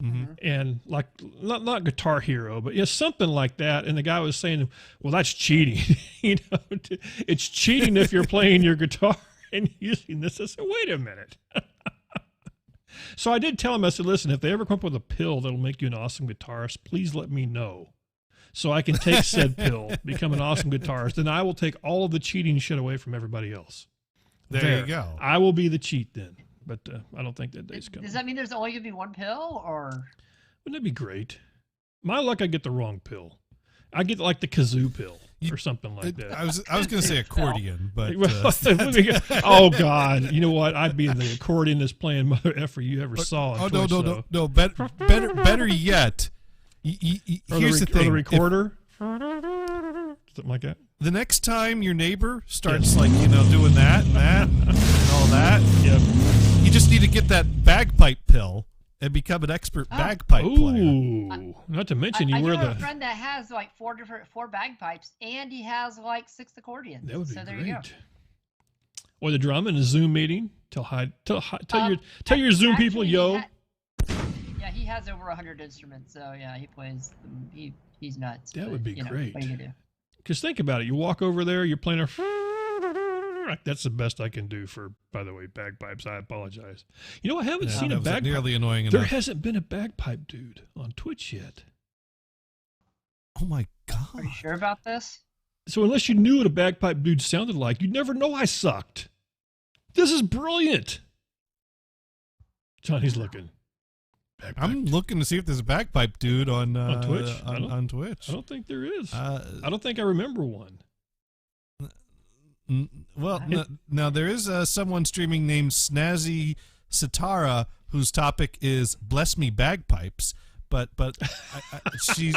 Mm-hmm. And like not Guitar Hero, but something like that. And the guy was saying, "Well, that's cheating. It's cheating if you're playing your guitar and using this." I said, "Wait a minute." So I did tell him. I said, "Listen, if they ever come up with a pill that'll make you an awesome guitarist, please let me know, so I can take said pill, become an awesome guitarist, and I will take all of the cheating shit away from everybody else." There you go. I will be the cheat then. But I don't think that day's coming. Does that mean there's only going to be one pill, or? Wouldn't that be great? My luck, I get the wrong pill. I get like the kazoo pill or something like that. I was going to say accordion, but oh God, you know what? I'd be the accordionist playing mother effer you ever saw. On Twitch, no. Better yet. Here's the thing: the recorder, something like that. The next time your neighbor starts doing that and that and all that, you just need to get that bagpipe pill and become an expert bagpipe player. Not to mention I have a friend that has like four bagpipes, and he has like 6 accordions. That would be so there great. you go. Or the drum in a Zoom meeting. Tell your Zoom people, yo. He has over 100 instruments, so yeah, he plays. He's nuts. That would be great. What are you gonna do? Because think about it. You walk over there, you're playing that's the best I can do for, by the way, bagpipes. I apologize. You know, I haven't seen a bagpipe. Nearly annoying enough. There hasn't been a bagpipe dude on Twitch yet. Oh my God. Are you sure about this? So unless you knew what a bagpipe dude sounded like, you'd never know I sucked. This is brilliant. Johnny's looking. I'm looking to see if there's a bagpipe dude on Twitch. On Twitch. I don't think there is. I don't think I remember one. Well, now there is someone streaming named Snazzy Sitara whose topic is "Bless Me Bagpipes," but she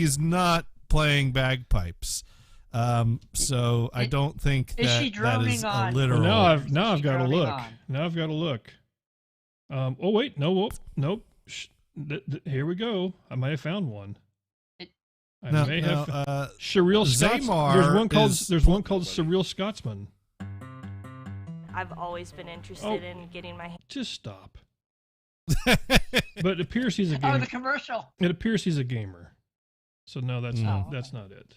is not playing bagpipes. So I don't think that is a literal. Well, now I've got to look. Now I've got to look. Oh wait, nope. Here we go. I might have found one. I may have Surreal Scotsman. There's one called Surreal Scotsman. I've always been interested in getting my hand. Just stop. But it appears he's a gamer. Oh, the commercial. It appears he's a gamer. So no, that's not it.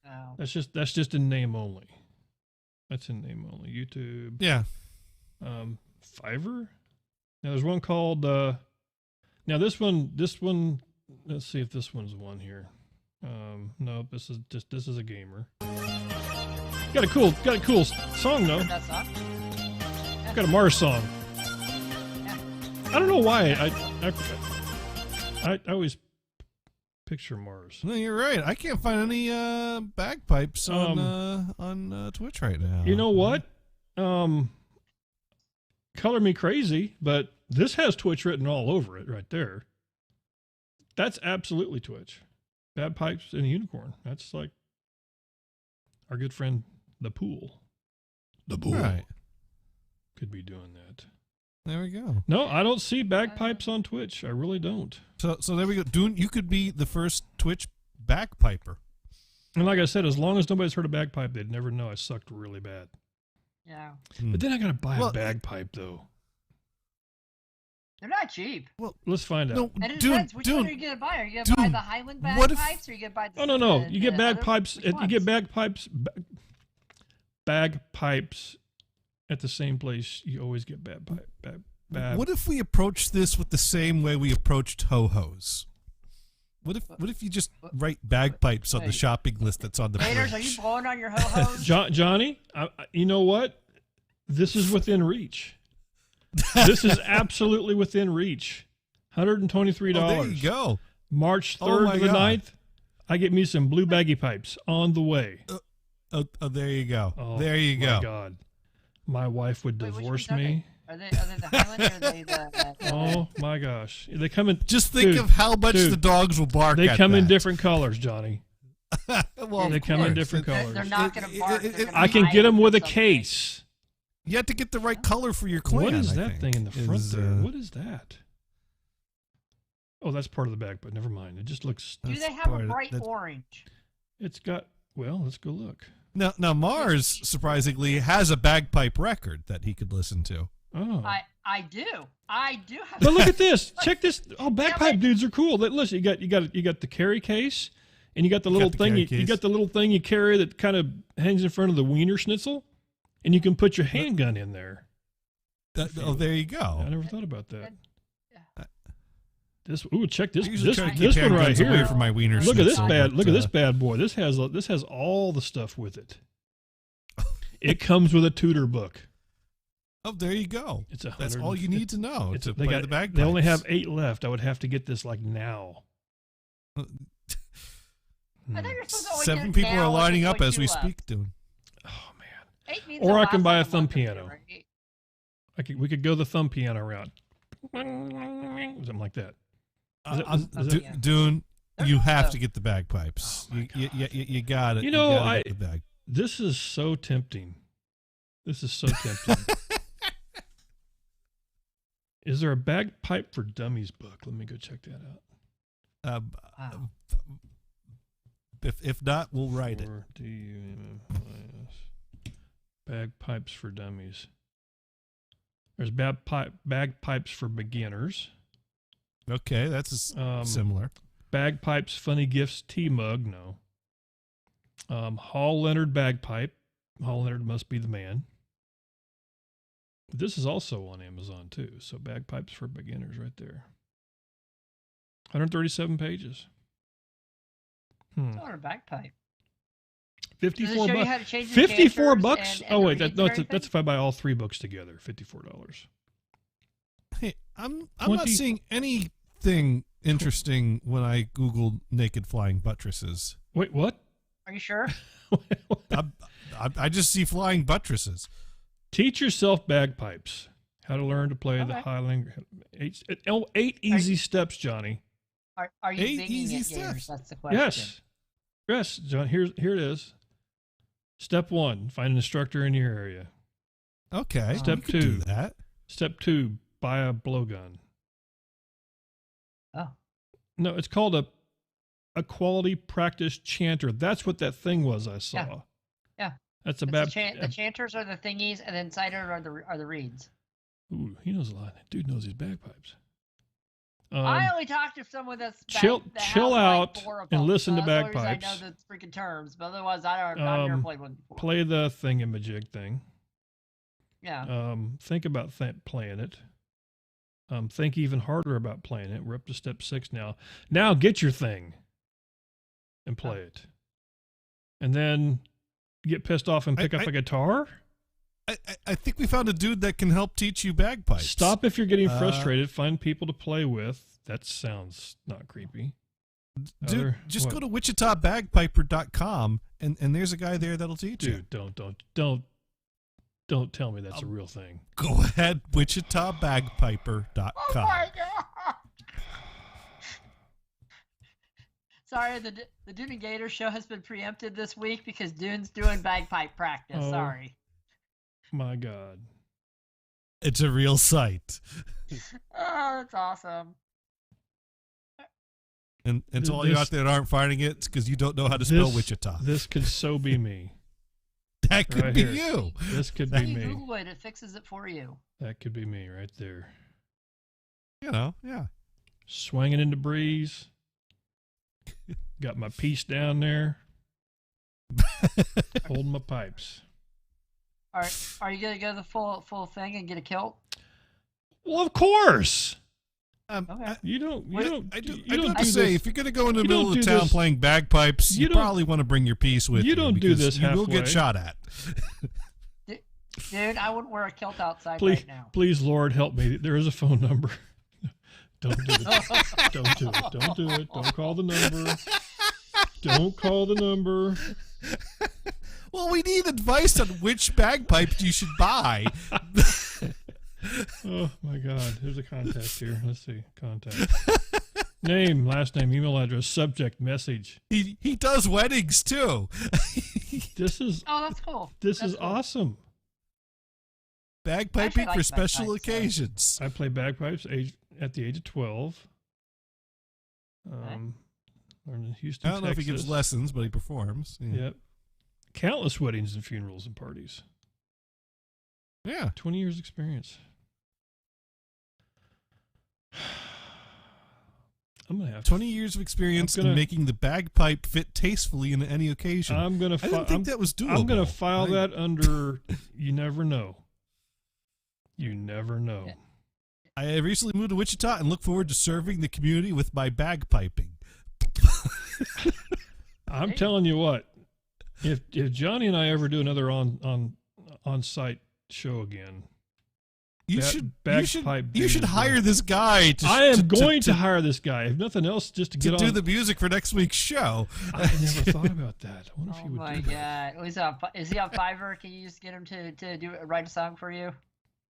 Oh. That's just in name only. That's in name only. YouTube. Yeah. Fiverr. Now there's one called. Now this one. Let's see if this one's one here. No, this is a gamer. Got a cool song though. That song? Got a Mars song. Yeah. I don't know why. I always picture Mars. No, you're right. I can't find any bagpipes on Twitch right now. You know what? Color me crazy, but this has Twitch written all over it right there. That's absolutely Twitch. Bagpipes and a unicorn. That's like our good friend the Pool. The Pool Right. could be doing that. There we go. No, I don't see bagpipes on Twitch. I really don't. So there we go. Dune, you could be the first Twitch bagpiper. And like I said, as long as nobody's heard a bagpipe, they'd never know I sucked really bad. Yeah. But then I got to buy a bagpipe, though. They're not cheap. Well, let's find out. No, And it depends. Which one are you going to buy? Are you going to buy the Highland what if- bagpipes, or are you going to buy the... Oh, no. You get the bagpipes. other- which You get ones? bagpipes at the same place you always get bagpipe. What if we approach this with the same way we approached ho-hos? What if you just write bagpipes on the shopping list that's on the Gators, are fridge? you blowing on your ho-hos? Johnny, you know what? This is within reach. This is absolutely within reach. $123. Oh, there you go. March Oh 3rd my to the God. 9th, I get me some blue baggy pipes on the way. Oh, there you go. Oh, there you go. My God. My wife would Wait, which divorce ones are me. Are they the Highland or are they the... Oh my gosh. They come in... Just think dude, of how much dude, the dogs will bark They at come in that. different colors, Johnny. Well, They of come in course. different colors. They're not going to bark. They're gonna I can hide get them with a something. case. You have to get the right color for your clan. What is I that think, thing in the front is, there? What is that? Oh, that's part of the back, but never mind. It just looks... Do they have part a of- bright that's- orange? It's got... Well, let's go look. Now Mars, surprisingly, has a bagpipe record that he could listen to. Oh. I do. I do have... But look at this. Check this. Oh, bagpipe but- dudes are cool. Listen, you got the carry case, and you got the little the thing. carry You case. got the little thing you carry that kind of hangs in front of the wiener schnitzel, and you can put your handgun in there. There you go. I never thought about that. Yeah. Check this. I usually This try to keep one right handguns away here. from my wiener Look at this schnitzel, bad. but, Look at this bad boy. This has all the stuff with it. It comes with a tutor book. Oh, there you go. It's That's all you need to know to they play the bagpipes. They only have 8 left. I would have to get this like now. I thought you were supposed to only 7 get people are now lining with up as we left. speak, dude. Oh man. 8 means Or the I can last buy a of the thumb month or two, piano. right? We could go the thumb piano route. Something like that. Dune, you have to get the bagpipes. You got it. You know, gotta get the bag. This is so tempting. This is so tempting. Is there a bagpipe for dummies book? Let me go check that out. If not, we'll write it. Bagpipes for dummies. There's bagpipes for beginners. Okay, that's similar. Bagpipes, funny gifts, tea mug. No. Hall Leonard bagpipe. Hall Leonard must be the man. This is also on Amazon too. So bagpipes for beginners, right there. 137 pages. It's not a bagpipe. 54 Does it show you bucks. how to change the 54 chanters bucks. and Oh the wait, reeds and that's everything? if I buy all 3 books together. $54. Hey, I'm 20 not seeing anything interesting when I Google naked flying buttresses. Wait, what? Are you sure? I just see flying buttresses. Teach yourself bagpipes. How to learn to play the Highland. 8 easy steps, Johnny. Are you 8 binging easy it, steps. Gators? That's the question. Yes, John. Here it is. Step 1: find an instructor in your area. Okay. Step you could 2: do that. Step 2: buy a blowgun. Oh. No, it's called a quality practice chanter. That's what that thing was I saw. Yeah. That's a It's bad. the chanters are the thingies, and then inside it are the reeds. Ooh, he knows a lot. That dude knows his bagpipes. I only talk to someone that's chill out and listen to bagpipes. bagpipes. I know the freaking terms, but otherwise I've never played one before. Play the thingamajig thing. Yeah. Think about playing it. Think even harder about playing it. We're up to step 6 now. Now get your thing and play it. And then get pissed off and pick up a guitar? I think we found a dude that can help teach you bagpipes. Stop if you're getting frustrated. Find people to play with. That sounds not creepy. Dude, just go to wichitabagpiper.com and there's a guy there that'll teach you. Dude, don't tell me that's a real thing. Go ahead, wichitabagpiper.com. Oh my god! Sorry, the Dune and Gator show has been preempted this week because Dune's doing bagpipe practice. Oh. Sorry. My God. It's a real site. Oh, that's awesome. And to all you out there that aren't finding it, it's because you don't know how to spell Wichita. This could so be me. That could right be here. you. This could be You me. Google it, it fixes it for you. That could be me right there. You know, yeah. Swinging in the breeze. Got my piece down there. Holding my pipes. Are you gonna go the full thing and get a kilt? Well, of course. Okay. You don't have to do say, this. if you're going to go in the You middle don't of do town this. playing bagpipes, you You don't- probably want to bring your piece with you. You don't do because this you will halfway. get shot at. Dude, I wouldn't wear a kilt outside Please, right now. please, Lord, help me. There is a phone number. Don't do it. Don't do it. Don't do it. Don't call the number. Don't call the number. Well, we need advice on which bagpipes you should buy. Oh my God! There's a contact here. Let's see. Contact. Name, last name, email address, subject, message. He does weddings too. This is Oh, that's cool. this That's is cool. awesome. Bagpiping like for special bagpipes, so- occasions. I play bagpipes at the age of 12. Learned in Houston, I don't know if he gives Texas. lessons, but he performs. Yeah. Yep. Countless weddings and funerals and parties. Yeah. 20 years experience. I'm gonna have 20 years of experience I'm gonna- in making the bagpipe fit tastefully in any occasion. I didn't think that was doable. I'm gonna file that under. You never know. You never know. I recently moved to Wichita and look forward to serving the community with my bagpiping. I'm telling you what. If Johnny and I ever do another on site show again, You bagpiping should is hire going- this guy. I am going to hire this guy. If nothing else, just to to get do on. the music for next week's show. I never thought about that. I wonder if Oh he would my do that. god. Is he on Fiverr? Can you just get him to write a song for you?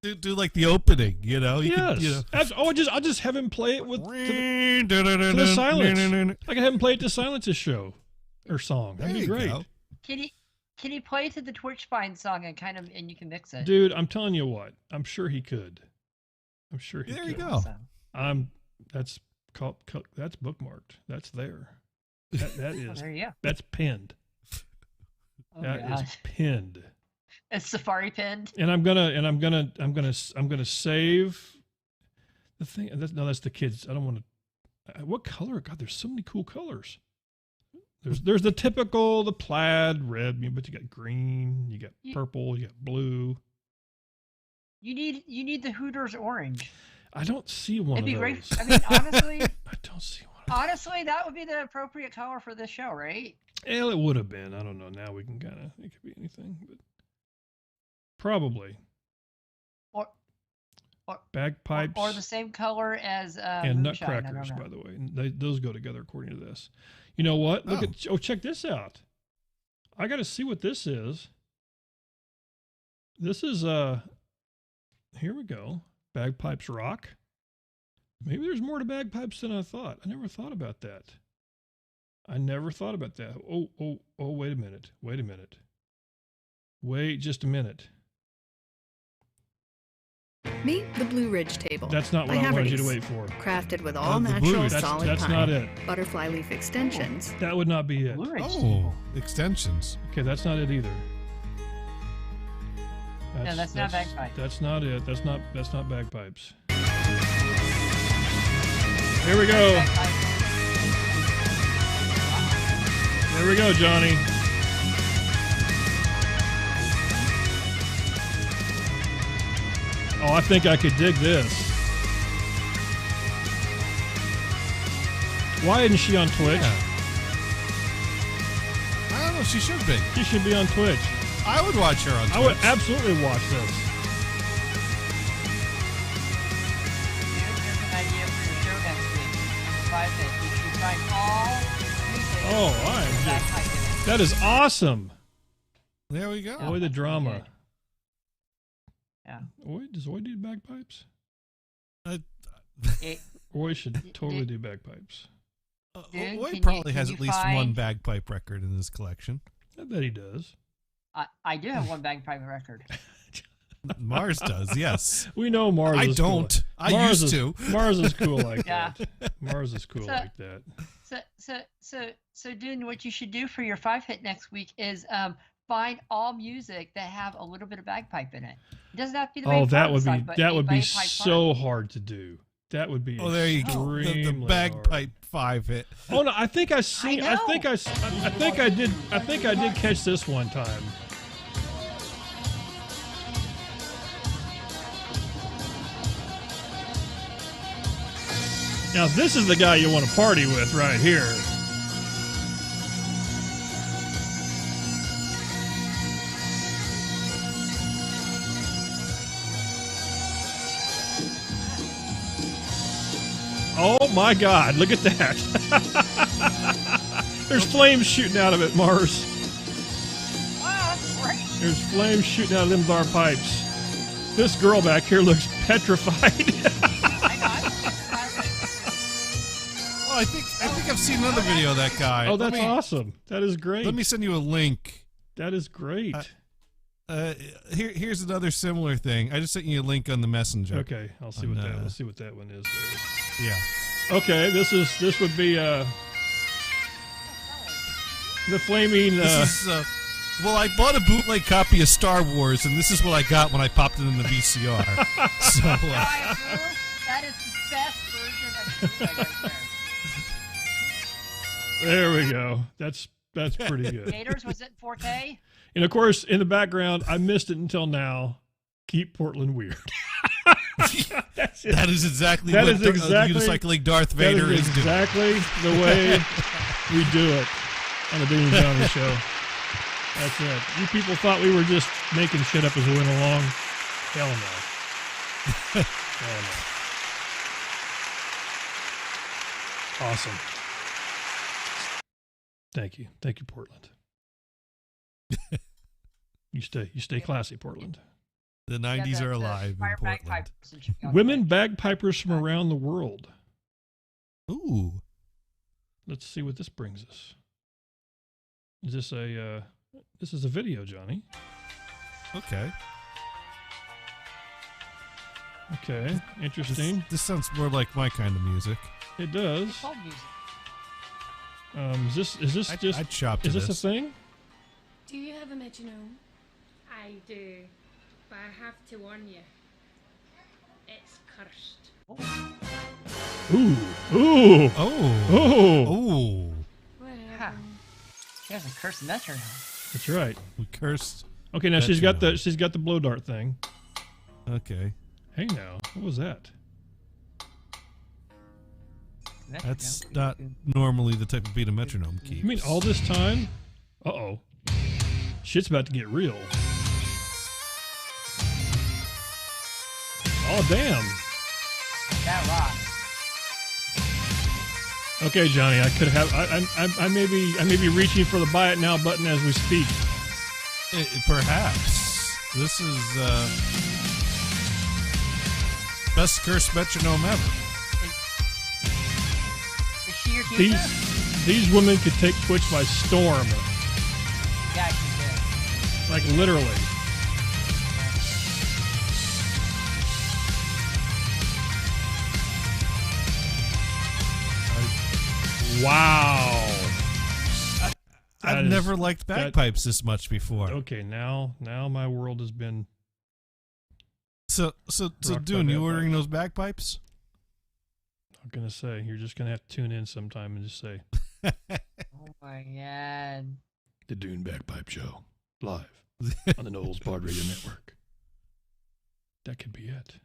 Do like the opening, you know? You Yes. could, you know. I'll just have him play it with to the silence. I can have him play it to Silence's show or song. That'd There be you great. go. Can he play to the Twitch Spine song and you can mix it? Dude, I'm telling you what. I'm sure he could. I'm sure he There could. you go. That's bookmarked. That's there. That is. there you go. That's pinned. Oh, That is gosh. pinned. It's Safari pinned. And I'm gonna save the thing. That's the kids. I don't want to. What color? God, there's so many cool colors. There's the typical, the plaid, red, but you got green, you got purple, you got blue. You need the Hooters orange. I don't see one It'd be of great. those. I mean, honestly, I don't see one. honestly, that would be the appropriate color for this show, right? Well, it would have been. I don't know. Now we can kind of. It could be anything, but probably Or bagpipes or the same color as and moonshine, I don't nutcrackers. know. By the way, those go together according to this. You know what? Look at check this out. I got to see what this is. This is here we go. Bagpipes rock. Maybe there's more to bagpipes than I thought. I never thought about that. Oh, wait a minute. Wait just a minute. Meet the Blue Ridge table. That's not what by I wanted you to Haverty's. wait for. Crafted with all the Blue natural Ridge. solid That's pine, not it. butterfly leaf extensions. That would not be it. Oh, extensions. Okay, that's not it either. No, that's not bagpipes. That's not it. That's not bagpipes. Here we go. Here we go, Johnny. Oh, I think I could dig this. Why isn't she on Twitch? Yeah. I don't know. She should be. She should be on Twitch. I would watch her on Twitch. I would absolutely watch this. Here's an idea for your show next week. Private. You should find all music. Oh, all right. That is awesome. There we go. Boy, the drama. Yeah. Does Roy do bagpipes? It, Roy should totally do bagpipes. Roy probably has at least one bagpipe record in his collection. I bet he does. I do have one bagpipe record. Mars does, yes. We know Mars I is don't. cool. I Mars used is, to. Mars is cool like Yeah. that. Mars is cool like that. So, Dune, what you should do for your 5-hit next week is find all music that have a little bit of bagpipe in it. It doesn't have to be the main that part of would the be song, but that a would be bagpipe so part. hard to do. That would be Oh, there you go. The extremely bagpipe 5-hit. Oh no, I think I seen. I think I did catch this one time. Now this is the guy you want to party with right here. Oh my God, look at that. There's flames shooting out of it, Mars. Wow, that's great. There's flames shooting out of them thar pipes. This girl back here looks petrified. Oh, I think I've seen another video of that guy. Oh, that's awesome. That is great. Let me send you a link. That is great. Here's another similar thing. I just sent you a link on the messenger. Okay, I'll see what that. We'll see what that one is. There. Yeah. Okay, this would be the flaming. This is, well, I bought a bootleg copy of Star Wars, and this is what I got when I popped it in the VCR. So that is the best version of the bootleg right there. There we go. That's pretty good. Gators, was it 4K? And of course, in the background, I missed it until now. Keep Portland weird. That is exactly what unicycling Darth Vader is doing. Exactly the way we do it on the Dune and Jonny show. That's it. You people thought we were just making shit up as we went along. Hell no. Hell no. Awesome. Thank you, Portland. You stay classy, Portland. The 90s are alive in Portland. Women bagpipers from around the world. Ooh. Let's see what this brings us. Is this a this is a video, Jonny? Okay. Okay, interesting. This sounds more like my kind of music. It does. It's called music. Is this just I'd shop to is this a this. thing? Do you have a metronome? I do, but I have to warn you. It's cursed. Ooh. Ooh. Oh. Oh. Ooh. Ha. She has a cursed metronome. That's right. We cursed. Okay, now she's got the blow dart thing. Okay. Hey now, what was that? That's not normally the type of beat a metronome keeps. You mean all this time? Uh-oh. Shit's about to get real. Oh, damn. That rocks. Okay, Jonny, I could have. I may be reaching for the buy it now button as we speak. Perhaps this is best cursed metronome ever. Is she your teacher? These women could take Twitch by storm. Yeah, she did. Like literally. Wow. I've never liked bagpipes this much before. Okay, now my world has been. So Dune, you ordering those bagpipes? I'm gonna say you're just gonna have to tune in sometime and just say. Oh my god. The Dune Bagpipe Show live on the Knowles Pod Radio Network. That could be it.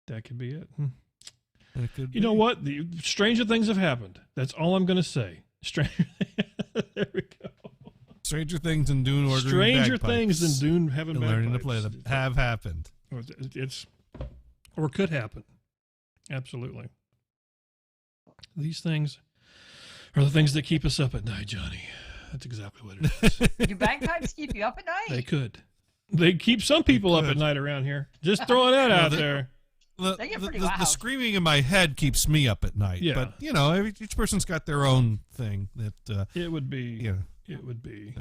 That could be it. You know what? The stranger things have happened. That's all I'm going to say. Stranger. There we go. Stranger things than Dune ordering Stranger bagpipes things than Dune having and learning to play bagpipes. them have happened. Or could happen. Absolutely. These things are the things that keep us up at night, Johnny. That's exactly what it is. Do bagpipes keep you up at night? They could. They keep some people up at night around here. Just throwing that out there. They get pretty loud. The screaming in my head keeps me up at night. Yeah. But, you know, each person's got their own thing. That it would be. Yeah. It would be.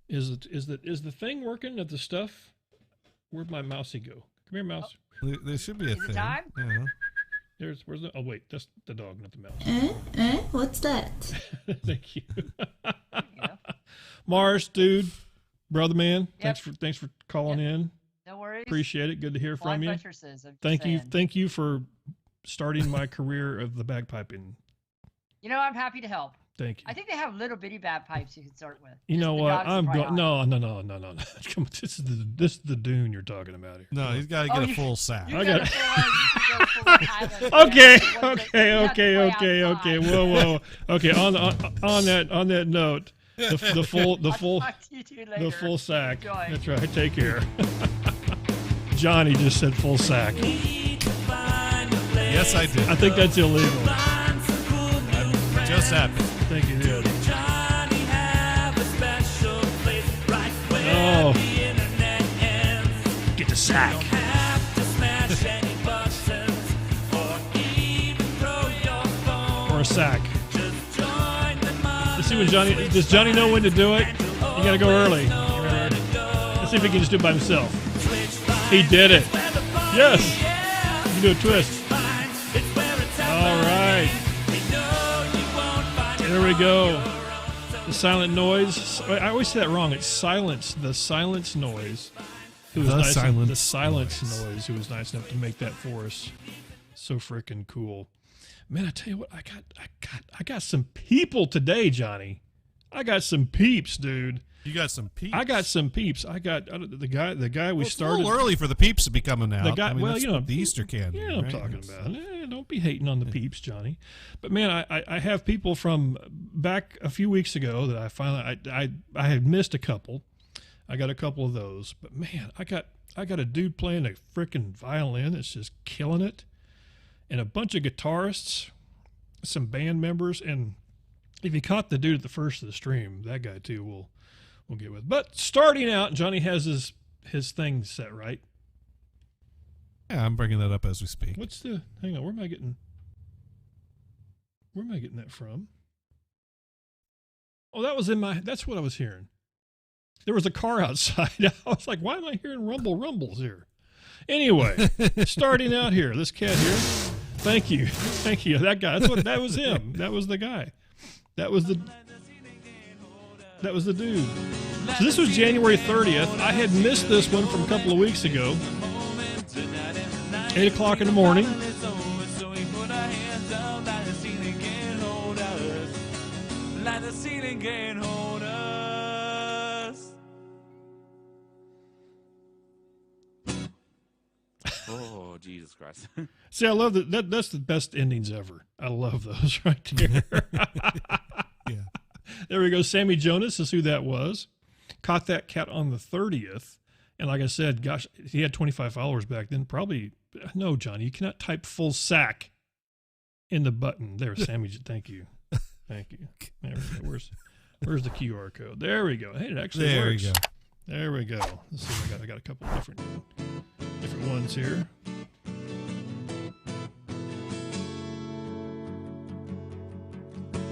Is the thing working at the stuff? Where'd my mousey go? Come here, mouse. There should be a thing. Time? Yeah. Where's the? Oh wait, that's the dog, not the mouse. What's that? Thank you. Mars, dude, brother, man. Yep. Thanks for calling in. No worries. Appreciate it. Good to hear from you. Buttresses, I'm just Thank saying. you for starting my career of the bagpiping. You know, I'm happy to help. Thank you. I think they have little bitty bagpipes you can start with. You know the what? dogs I'm are going. right No. Come on, this is the Dune you're talking about here. No, he's got to get a full sack. I got. Okay. Okay. Whoa. Okay. On that note, the full sack. That's right. Take care. Johnny just said full sack. Yes, I did. I think that's illegal. Just happened. Thank you, dude. Oh. Get the sack. Or a sack. Let's see when does Johnny know when to do it? You gotta go early. Let's see if he can just do it by himself. He did it. Yes. You can do a twist. All right. There we go. The silent noise. I always say that wrong. It's silence. The silence noise. Who was nice the silence noise. Who was nice enough to make that for us. So freaking cool. Man, I tell you what, I got some people today, Johnny. I got some peeps, dude. You got some peeps. I got some peeps. I got the guy we started. It's a little early for the peeps to be coming out. The guy, the Easter candy. Yeah, I'm talking about. Don't be hating on the peeps, Johnny. But man, I have people from back a few weeks ago that I finally I had missed a couple. I got a couple of those, but man, I got a dude playing a freaking violin that's just killing it, and a bunch of guitarists, some band members, and if you caught the dude at the first of the stream, that guy too we'll get with. But starting out, Johnny has his thing set right. Yeah, I'm bringing that up as we speak. Hang on, where am I getting that from? Oh, that's what I was hearing. There was a car outside. I was like, why am I hearing rumbles here? Anyway, starting out here, this cat here. Thank you. That guy. That was him. That was the guy. That was the dude. So this was January 30th. I had missed this one from a couple of weeks ago. 8 o'clock in the morning. Oh, Jesus Christ. See, I love that. That's the best endings ever. I love those right there. Yeah. There we go. Sammy Jonas is who that was. Caught that cat on the 30th. And like I said, gosh, he had 25 followers back then. Probably, no, Johnny, you cannot type full sack in the button. There, Sammy, thank you. Thank you. There we go. Where's the QR code? There we go. Hey, it actually works. There we go. There we go. Let's see. I got a couple of different ones here.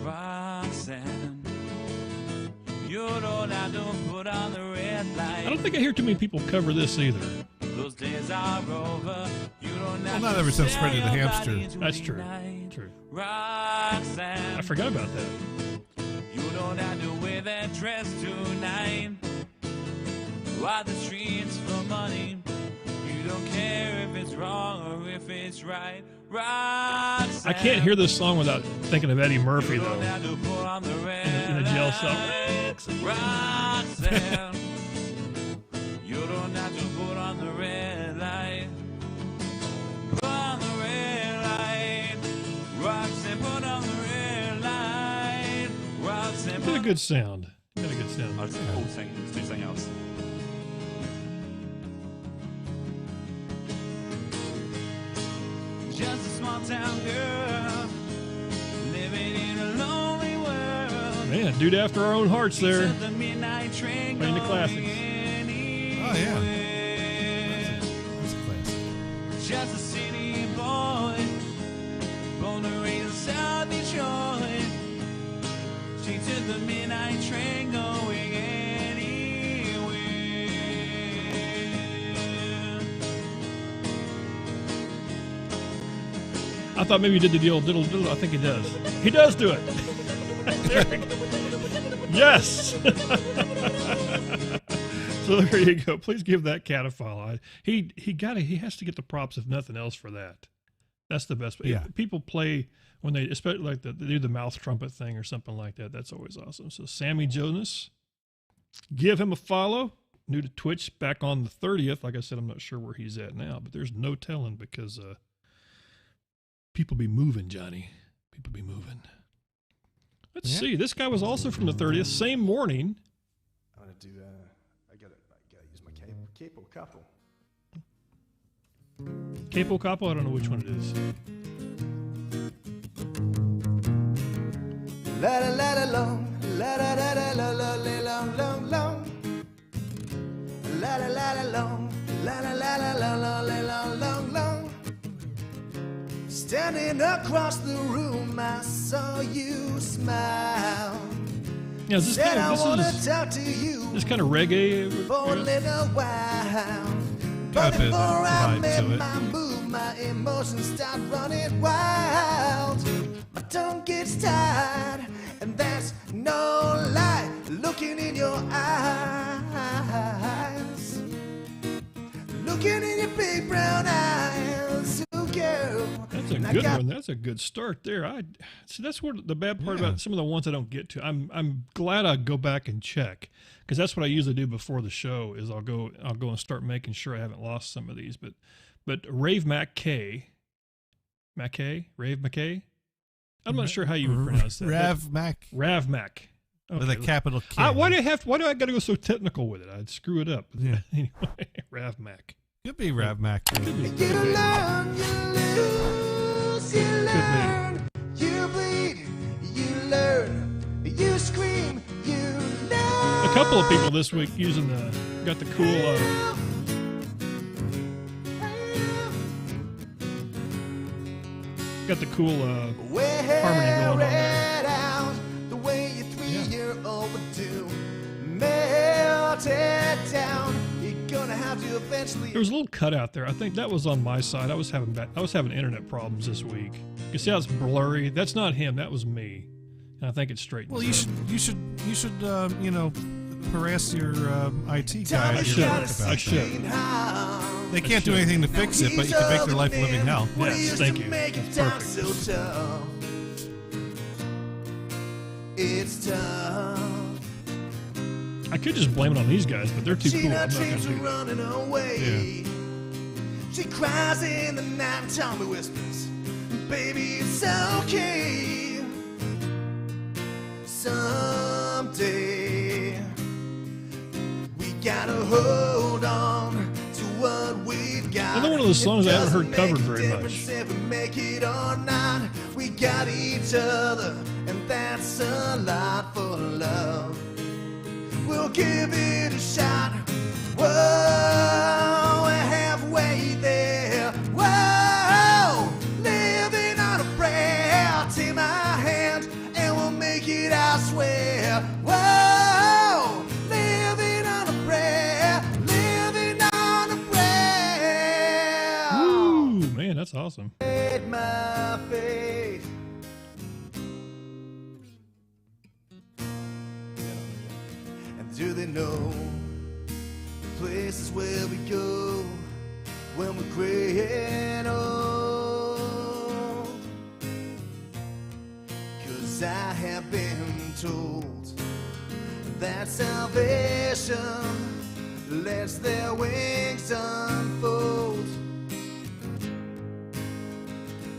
Roxanne, you don't have to put on the red light. I don't think I hear too many people cover this either. Those days are over. You don't have not ever since Freddy the Hamster. That's true. True. Roxanne, I forgot about that. you don't have to wear that dress tonight. Walk the streets for money. You don't care if it's wrong or if it's right. Roxanne, I can't hear this song without thinking of Eddie Murphy, you though. don't have to put on the red In a jail cell. light. Roxanne, you don't have to put on the red light. Put on the red light. Roxanne, put on the red light. Roxanne, Got a good sound. Got a good Yeah. I'll just Paul sing. Let's do something else. Just a small town girl living in a lonely world. Man, dude after our own hearts there. Except the midnight train Playing the going classics. Oh, yeah. That's a classic. Just a city boy, born to raise South Detroit. She took the midnight train going anywhere. I thought maybe he did the old diddle diddle. I think he does. He does do it. There we go. Yes. So there you go. Please give that cat a follow. He has to get the props if nothing else for that. That's the best. Yeah. If people play when they, especially like they do the mouth trumpet thing or something like that. That's always awesome. So Sammy Jonas, give him a follow. New to Twitch, back on the 30th. Like I said, I'm not sure where he's at now, but there's no telling because people be moving, Johnny. People be moving. Let's see. This guy was also from the 30th. Same morning. I'm gonna do. I gotta use my capo couple. Capo Capo. I don't know which one it is. La la la la long, la la la la la la long long long. La la la la long, la la la la la la long long long. Standing across the room, I saw you smile. Yeah, is this Said kind I of wanna talk to you this kind of reggae? for a little while. Got But a bit of before I vibe made to it. my move, my emotions start running wild. My tongue gets tired, and that's no lie. Looking in your eyes, looking in your big brown eyes, oh girl. That's a good one. That's a good start there. See. That's what the bad part about some of the ones I don't get to. I'm glad I go back and check because that's what I usually do before the show. Is I'll go and start making sure I haven't lost some of these. But Rave McKay, Rave McKay. I'm not sure how you would pronounce that. Rav Mac. Rav Mac. With a capital K. Why do I got to go so technical with it? I'd screw it up. Yeah. Anyway, Rav Mac. Could be Rav Mac. You learn, you lose, you learn, you bleed, you learn, you scream, you learn. A couple of people this week using got the cool harmony going on there. Out the way your 3-year-old would do. Melt it down. You're gonna have to eventually. There was a little cutout there. I think that was on my side. I was having internet problems this week. You see how it's blurry? That's not him. That was me. And I think it's straightened. Well, you should harass your IT guy. I should. They can't do anything to fix it, but you can make their life a living hell. Yes, thank you. It's perfect. So it's tough. I could just blame it on these guys, but they're too She cool. I'm not not going dreams to of do that. running away. She cries in the night and Tommy whispers, baby, it's okay. Someday we gotta hold on to what we've got. Another one of those songs I haven't heard It covered doesn't very make a much. difference if we make it or not. We got each other, and that's a lot for love. We'll give it a shot. Whoa, we're halfway there. Whoa, living on a prayer. Take my hand and we'll make it, I swear. Whoa, living on a prayer. Living on a prayer. Ooh, man, that's awesome. Made my faith. Do they know the places where we go when we're gray and old? 'Cause I have been told that salvation lets their wings unfold.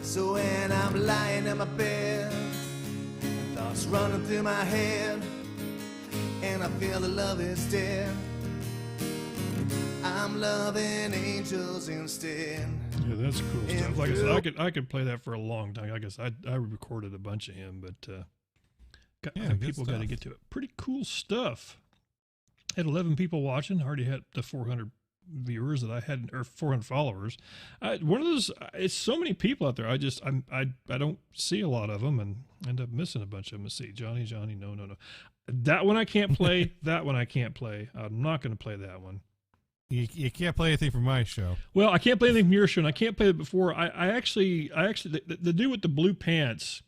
So when I'm lying in my bed and thoughts running through my head, and I feel the love is dead. I'm loving angels instead. Yeah, that's cool stuff. Like I said, I could play that for a long time. I guess I recorded a bunch of him, but I think people got to get to it. Pretty cool stuff. Had 11 people watching. Already had the 400 viewers that I had, or 400 followers. One of those. It's so many people out there. I don't see a lot of them, and end up missing a bunch of them. Let's see, Johnny, no. That one I can't play. That one I can't play. I'm not going to play that one. You can't play anything from my show. Well, I can't play anything from your show, and I can't play it before. I actually, the dude with the blue pants.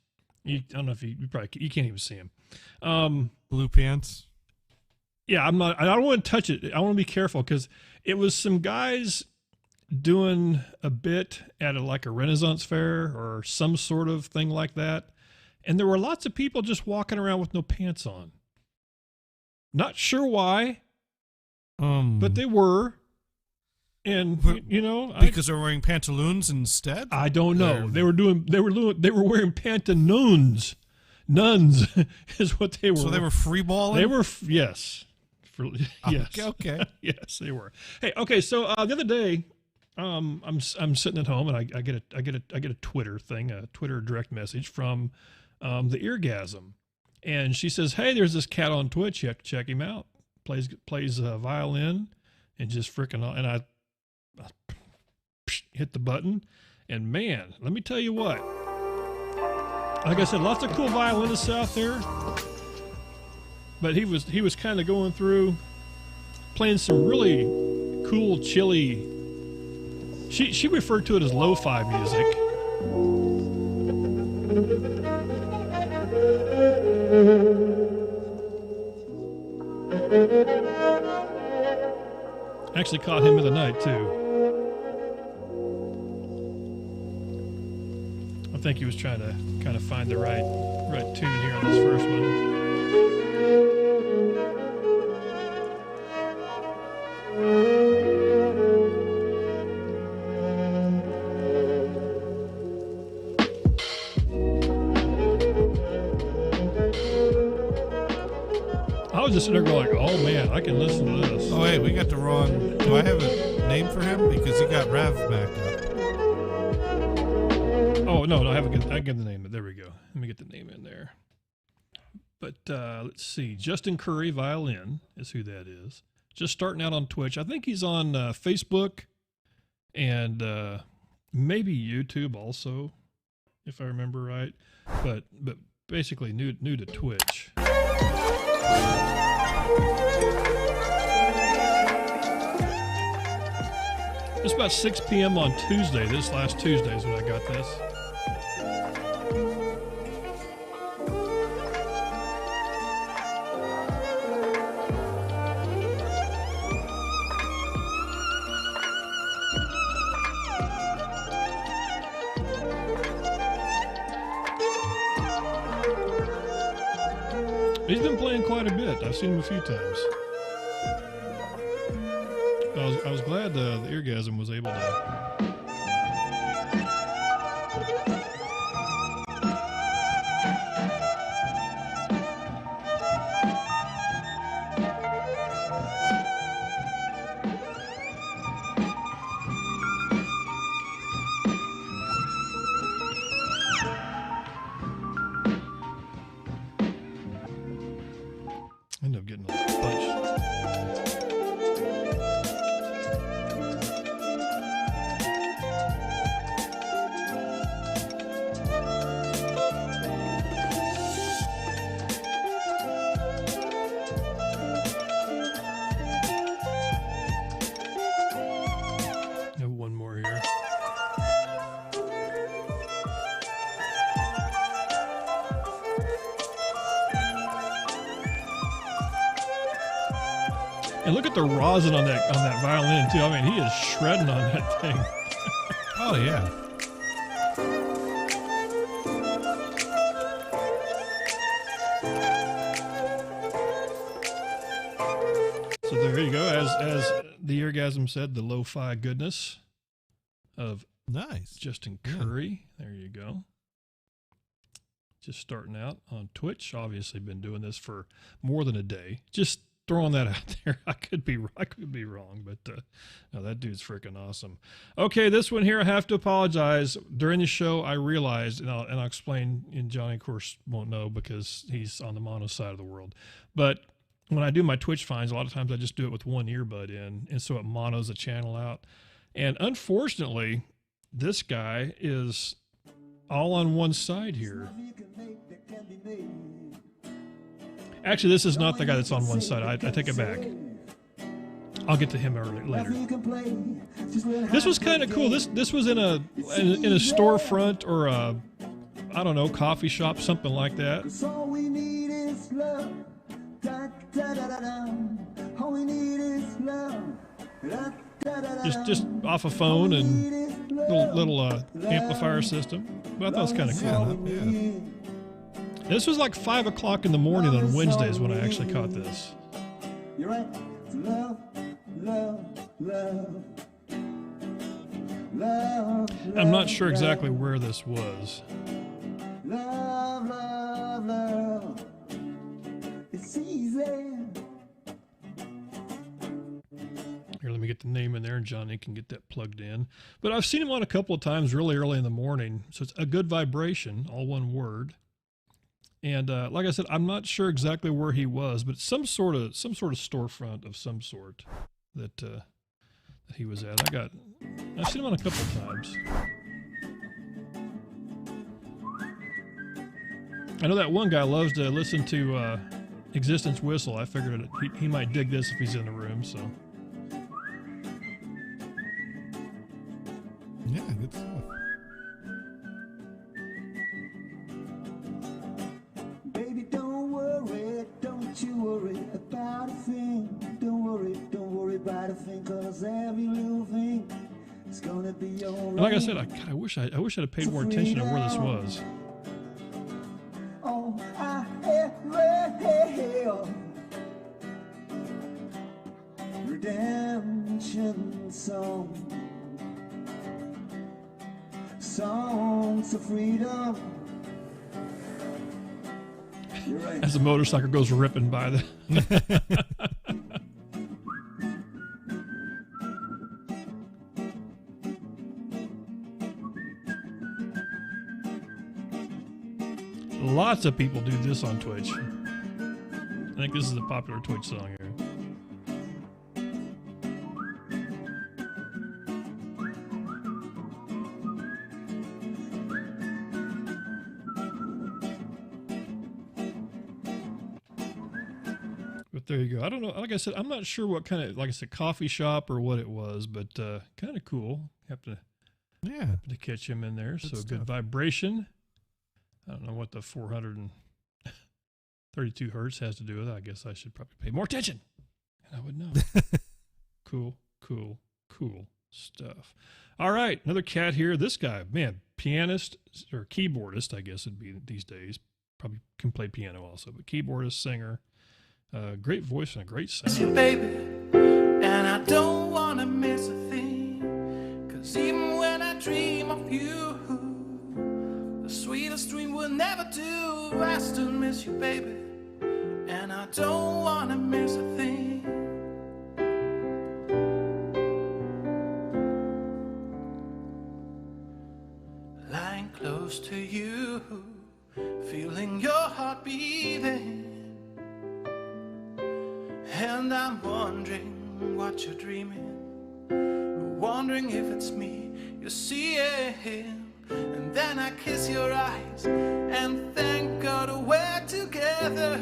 I don't know if you can't even see him. Blue pants. Yeah, I don't want to touch it. I want to be careful because it was some guys doing a bit at like a Renaissance fair or some sort of thing like that, and there were lots of people just walking around with no pants on. Not sure why. But they were, and because they're wearing pantaloons instead. I don't know. They were wearing pantaloons. Nuns is what they were. So they were free balling. They were yes, yes. Okay. Yes, they were. Hey, okay. So the other day, I'm sitting at home and I get a Twitter thing, a Twitter direct message from the Eargasm, and she says, "Hey, there's this cat on Twitch. You have to check him out. Plays violin and just freaking on." And I hit the button, and man, let me tell you what. Like I said, lots of cool violinists out there, but he was kind of going through playing some really cool, chilly. She referred to it as lo-fi music. Actually caught him in the night too. I think he was trying to kind of find the right tune here on this first one. I was just sitting there going like, oh man, I can listen to this. Oh wait, we got the wrong. Do I have a name for him? Because he got Rav back up. Oh no, I give the name. There we go. Let me get the name in there. But let's see. Justin Curry Violin is who that is. Just starting out on Twitch. I think he's on Facebook and maybe YouTube also, if I remember right. But basically new to Twitch. It's about 6 p.m. on Tuesday. This last Tuesday is when I got this. He's been playing quite a bit. I've seen him a few times. I was glad the Eargasm was able to. End up getting a bunch. Have one more here. And look at the rosin on that violin too. I mean, he is shredding on that thing. Oh yeah. So there you go. As the Eargasm said, the lo-fi goodness of nice Justin Curry. There you go. just starting out on Twitch. Obviously been doing this for more than a day. Just throwing that out there. I could be wrong, but no, that dude's freaking awesome. Okay, this one here, I have to apologize. During the show, I realized, and I'll explain, and Johnny, of course, won't know because he's on the mono side of the world. But when I do my Twitch finds, a lot of times I just do it with one earbud in, and so it monos the channel out. And unfortunately, this guy is all on one side here. Actually, this is not the guy that's on one side. I take it back. I'll get to him later. This was kind of cool. This was in a storefront or a, I don't know, coffee shop, something like that. Just off a phone and little amplifier system. But I thought it was kind of cool. Yeah. This was like 5 o'clock in the morning on Wednesdays when I actually caught this. You're right. Love, love, love. Love, I'm not sure exactly where this was. love, love, love. It's easy. Here, let me get the name in there, and Johnny can get that plugged in. But I've seen him on a couple of times really early in the morning, so it's a good vibration, all one word. And like I said, I'm not sure exactly where he was, but some sort of storefront of some sort that he was at. I've seen him on a couple of times. I know that one guy loves to listen to Existence Whistle. I figured he might dig this if he's in the room. So yeah, good stuff. Baby, don't you worry about a thing. Don't worry about a thing, 'cause every little thing is gonna be alright. like I said, I wish I'd have paid more attention to where this was. Oh, I have redemption song, songs of freedom. You're right. As the motorcycle goes ripping by the. Lots of people do this on Twitch. I think this is a popular Twitch song here. But there you go. I don't know. Like I said, I'm not sure what kind of, like I said, coffee shop or what it was, but kind of cool. Happen to catch him in there. So good vibration. I don't know what the 432 hertz has to do with it. I guess I should probably pay more attention, and I would know. Cool stuff. All right, another cat here. This guy, man, pianist or keyboardist, I guess it'd be these days. Probably can play piano also, but keyboardist, singer. Great voice and a great sound. You, baby, and I don't want to miss a thing, 'cause even when I dream of you, the sweetest dream will never do. I still miss you, baby, and I don't want to miss a thing. Lying close to you, feeling your heart beating, and I'm wondering what you're dreaming, wondering if it's me you're seeing. And then I kiss your eyes and thank God we're together.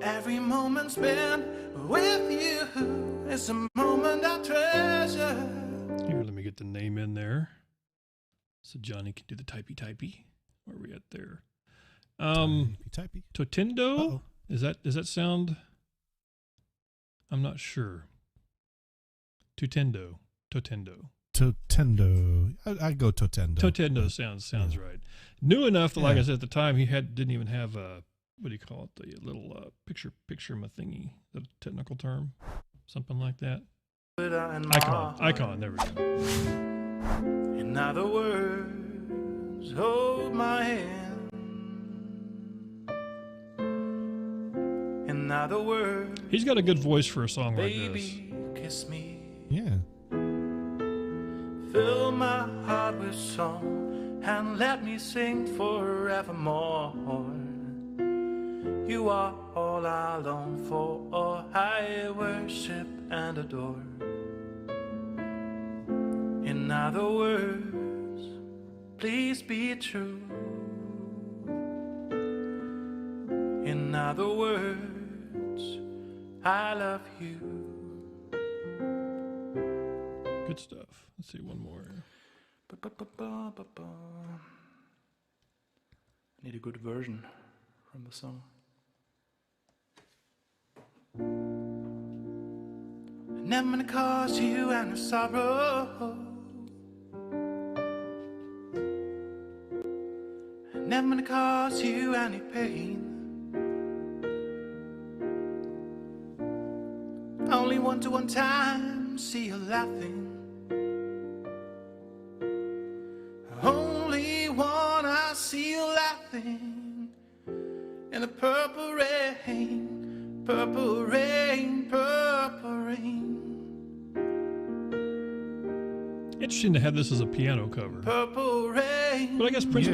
Every moment spent with you is a moment I treasure. Here, let me get the name in there so Johnny can do the typey. Where are we at there? Typey. Totendo? Does that sound? I'm not sure. Totendo. Totendo. I'd go Totendo. Totendo sounds right. New enough that, like I said at the time, he didn't even have a, what do you call it? The little picture thingy, the technical term, something like that. Icon. There we go. In other words, hold my hand. In other words, He's got a good voice for a song like this. baby, kiss me. Yeah. Fill my heart with song and let me sing forevermore. You are all I long for, all I worship and adore. In other words, please be true. In other words, I love you. Good stuff. Let's see one more. I need a good version from the song. Never gonna cause you any sorrow. Never gonna cause you any pain. Only want to one time see you laughing. Only wanna see you laughing in the purple rain, purple rain, purple rain. Interesting to have this as a piano cover. Purple rain. But I guess Prince,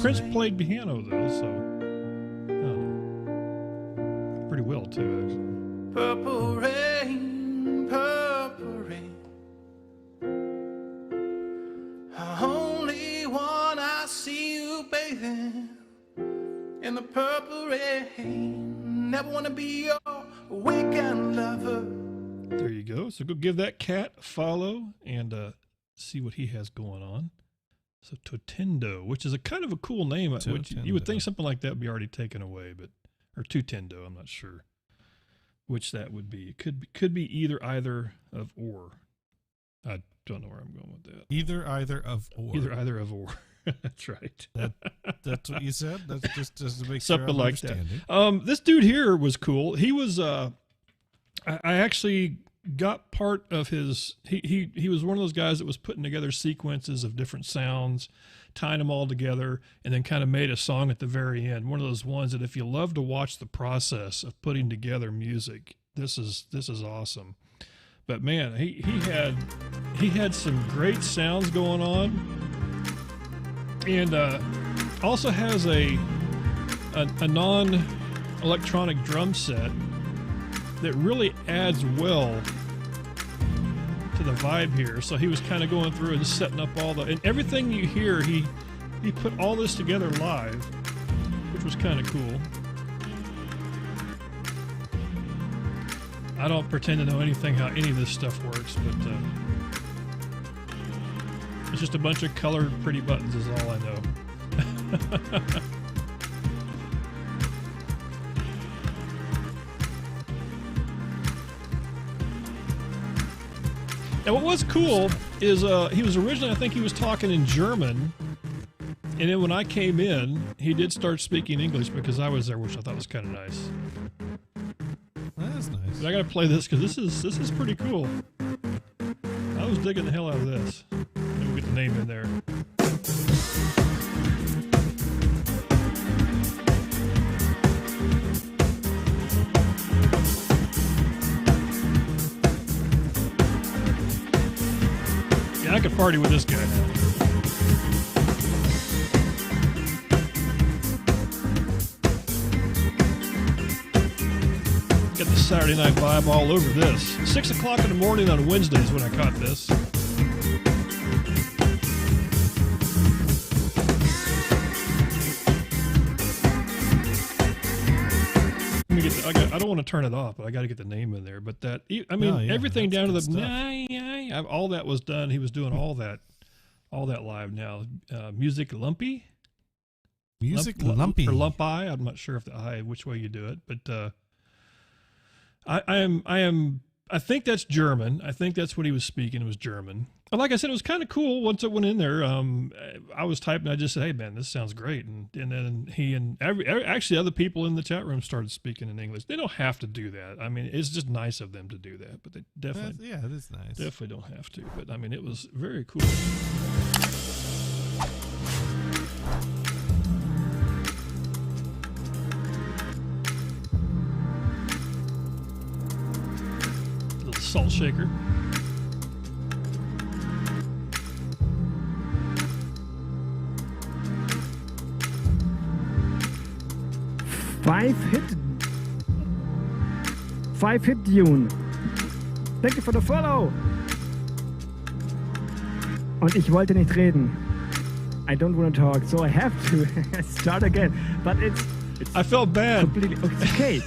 Prince played piano though, so pretty well too, actually. Purple rain, purple rain. I only wanna see you bathing in the purple rain. Never wanna be your weekend lover. There you go. So go give that cat a follow and see what he has going on. So Totendo, which is a kind of a cool name. Which you would think something like that would be already taken away, but or Tutendo, I'm not sure which that would be. It could be either of or. I don't know where I'm going with that. Either of or. Either of or. That's right. That's what you said. That's just to make something sure I'm like that. understanding. This dude here was cool. He was. I actually got part of his. He was one of those guys that was putting together sequences of different sounds, tying them all together, and then kind of made a song at the very end. One of those ones that if you love to watch the process of putting together music, this is awesome. But man, he had some great sounds going on, and also has a non-electronic drum set that really adds well to the vibe here. So he was kind of going through and setting up and everything you hear, he put all this together live, which was kind of cool. I don't pretend to know anything how any of this stuff works, but it's just a bunch of colored pretty buttons is all I know. And what was cool is he was originally, I think he was talking in German, and then when I came in, he did start speaking English because I was there, which I thought was kind of nice. That is nice. But I gotta play this because this is pretty cool. I was digging the hell out of this. We'll get the name in there. I could party with this guy now. Got the Saturday night vibe all over this. 6 o'clock in the morning on Wednesdays when I caught this. I don't want to turn it off, but I got to get the name in there. But that, I mean, everything down to the all that was done. He was doing all that live now. Music Lumpy, Lumpy or Lump I. I'm not sure if the I which way you do it, but I think that's German. I think that's what he was speaking. It was German. And like I said, it was kind of cool once it went in there. I was typing. I just said, "Hey, man, this sounds great." And then he and actually other people in the chat room started speaking in English. They don't have to do that. I mean, it's just nice of them to do that. But they definitely, it is nice. Definitely don't have to. But I mean, it was very cool. salt shaker. Five hit Dune. Thank you for the follow. Und ich wollte nicht reden. I don't want to talk, so I have to start again. But I felt bad. Completely okay.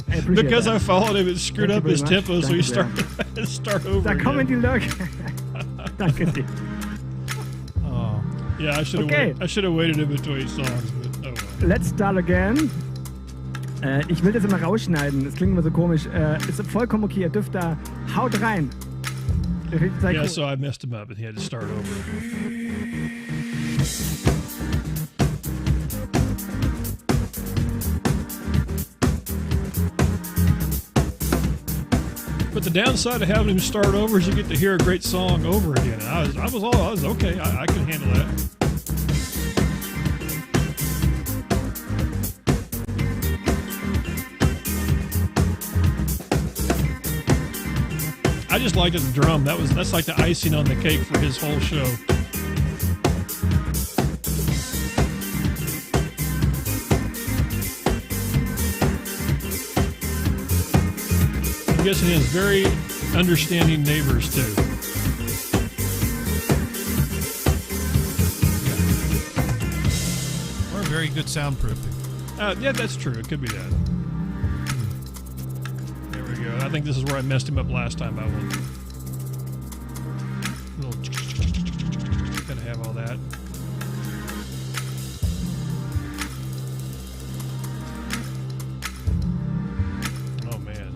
I appreciate because that. I followed him, it screwed Thank up you his very much. tempo, so he Danke start over. Da kommen die Leute. Danke dir. Oh. Yeah, I should have Okay. waited in between songs, but oh well. Let's start again. Ich will das immer rausschneiden. Das klingt immer so komisch. Ist vollkommen okay. Ihr dürft da. Haut rein. Seid Yeah, cool. so I messed him up and he had to start over. But the downside of having him start over is you get to hear a great song over again. I was okay. I can handle that. I just liked the drum. That's like the icing on the cake for his whole show. I'm guessing he has very understanding neighbors too. Or very good soundproofing. Yeah, that's true. It could be that. There we go. I think this is where I messed him up last time. I went. Gonna have all that. Oh man.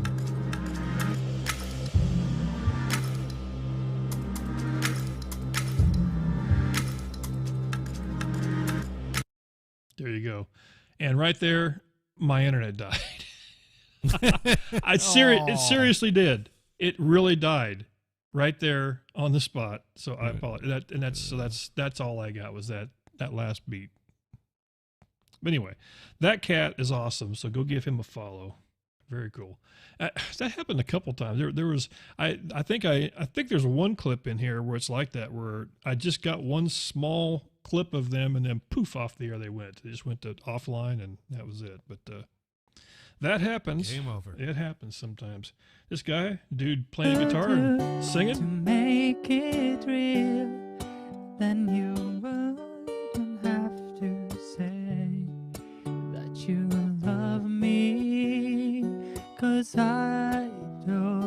There you go. And right there, my internet died. It seriously did. It really died right there on the spot. So I apologize. That's all I got was that last beat. But anyway, that cat is awesome. So go give him a follow. Very cool. That happened a couple times. There was I think there's one clip in here where it's like that, where I just got one small clip of them and then poof, off the air they went. They just went to offline and that was it. But that happens. Game over. It happens sometimes. This dude playing guitar and singing. To make it real, then you wouldn't have to say that you love me, 'cause I already.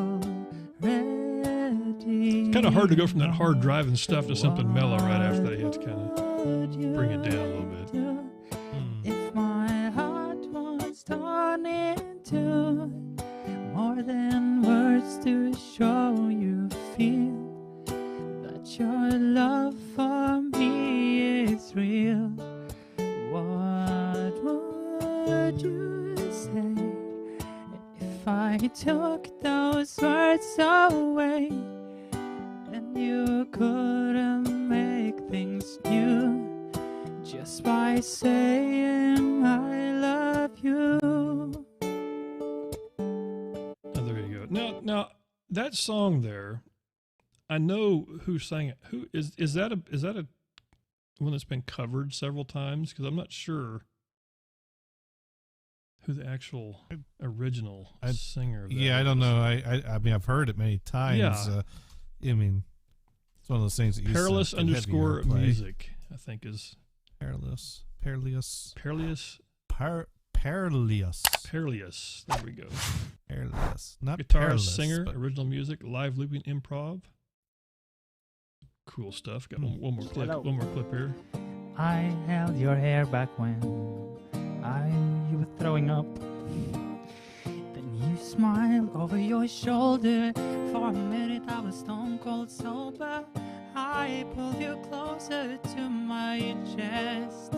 It's kind of hard to go from that hard driving stuff to something mellow right after that. You have to kind of bring it down a little bit. If my heart was torn into more than words to show you feel that your love for me is real, what would you say if I took those words away and you couldn't make things new just by saying I love you? Oh, there you go. Now that song there, I know who sang it. Who is that a one that's been covered several times? Because I'm not sure who the actual original singer of that Yeah, I don't is. know. I mean, I've heard it many times. Yeah. I mean, it's one of those things that you Perilous can have your _music, play. I think is Perilous. Perilous. Perilous. There we go. Perilous. Not Guitarist, perilous, singer, but original music, live looping, improv. Cool stuff. Got one more clip. Hello. One more clip here. I held your hair back when you were throwing up. Then you smiled over your shoulder. For a minute I was stone cold sober. I pulled you closer to my chest.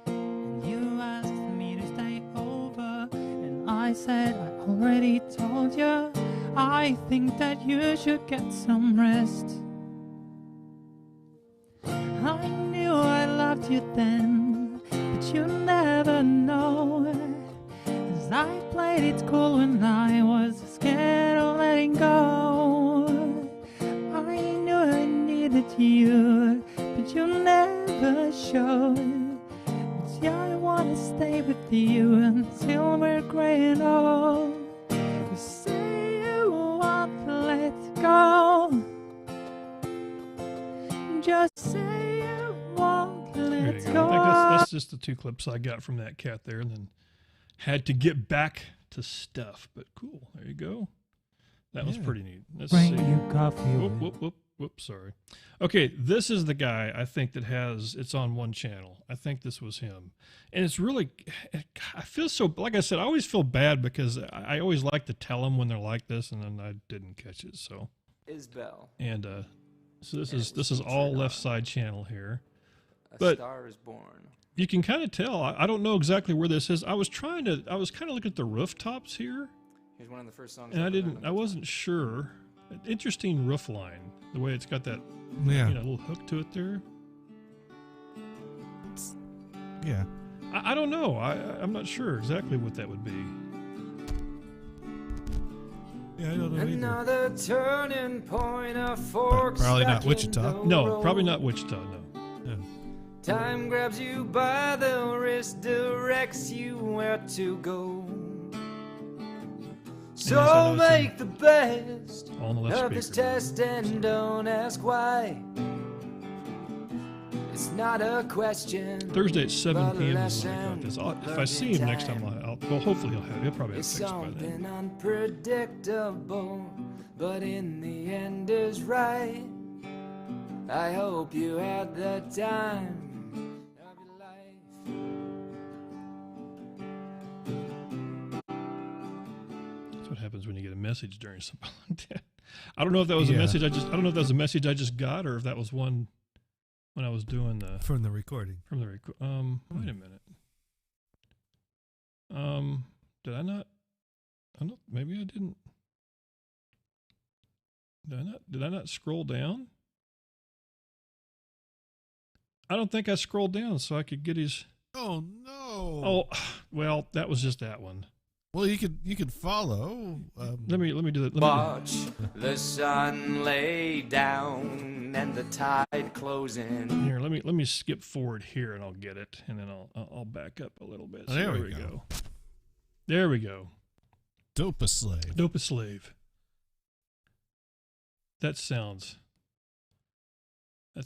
And you asked me to stay over. And I said, I already told you. I think that you should get some rest. I knew I loved you then, but you never know. 'Cause I played it cool when I was scared of letting go. I knew I needed you, but you never showed. But yeah, I wanna stay with you until we're gray and old. You say you won't let go. Just say you won't There let you go. go. I think that's just the 2 clips I got from that cat there, and then had to get back to stuff. But cool. There you go. That was pretty neat. Let's Bring see. you coffee. Whoop, sorry. Okay, this is the guy I think that it's on one channel. I think this was him. And it's really, I feel so, like I said, I always feel bad because I always like to tell them when they're like this, and then I didn't catch it, so. Isbell. And, so this is all left side channel here. A Star is Born. You can kind of tell. I don't know exactly where this is. I was kind of looking at the rooftops here. Here's one of the first songs. And I wasn't sure. An interesting roof line. The way it's got that little hook to it there. Yeah. I don't know. I'm not sure exactly what that would be. Yeah, I don't know either. Another turning point of forks. Probably not back in Wichita. the No, road. probably not Wichita, no. Time grabs you by the wrist, directs you where to go. So make the best All on the left of this speaker. test and don't ask why. It's not a question. Thursday at 7 but a p.m. is when I got lesson this. If I see him next time, well, hopefully he'll probably have It's fixed by then. something unpredictable, but in the end is right. I hope you had the time of your life. That's what happens when you get a message during something like that. I don't know if that was a message I don't know if that was a message I just got or if that was one when I was doing the from the recording. Wait a minute. Did I not? Maybe I didn't. Did I not scroll down? I don't think I scrolled down so I could get his. Oh no! Oh, well, that was just that one. Well, you could follow. Let me do that. Watch the sun lay down and the tide closing. Here, let me skip forward here and I'll get it, and then I'll back up a little bit. So there we go. There we go. Dope a slave. Dope a slave. That sounds right.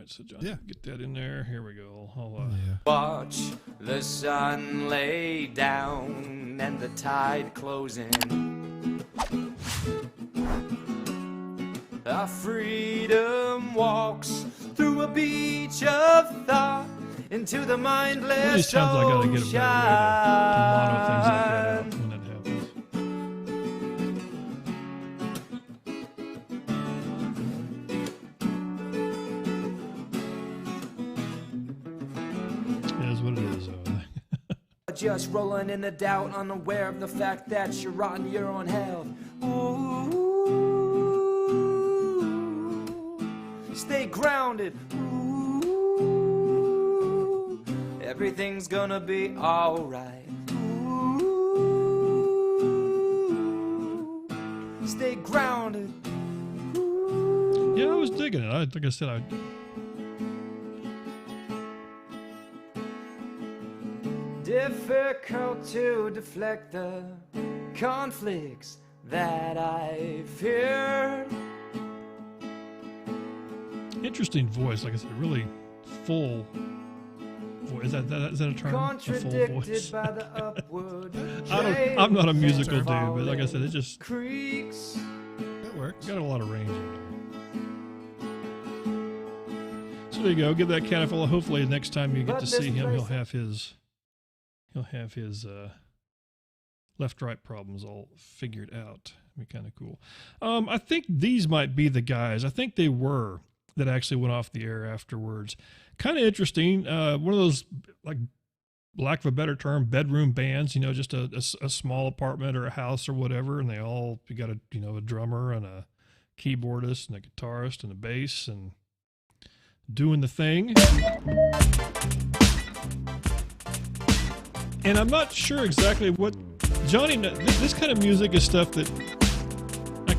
So John, get that in there. Here we go. Watch the sun lay down and the tide closing. Our freedom walks through a beach of thought into the mindless One of these times I gotta get a better way to mono things like that out when that happens. It is what it is. Just rolling in the doubt, unaware of the fact that you're rotten your own health. Ooh, stay grounded. Ooh, everything's gonna be alright. Ooh, stay grounded. Yeah, I was digging it. Like I said, Difficult to deflect the conflicts that I fear. interesting voice. Like I said, really full voice. Is that a term? A full voice? By the upward I'm not a musical dude, but like I said, it just creaks. That works. Got a lot of range in there. So there you go. Give that cat a follow. Hopefully next time you get to see him, he'll have his left-right problems all figured out. It'd be kind of cool. I think these might be the guys. I think they were that actually went off the air afterwards. Kind of interesting. One of those, like, lack of a better term, bedroom bands. You know, just a small apartment or a house or whatever, and you got a drummer and a keyboardist and a guitarist and a bass and doing the thing. And I'm not sure exactly what Johnny. This kind of music is stuff that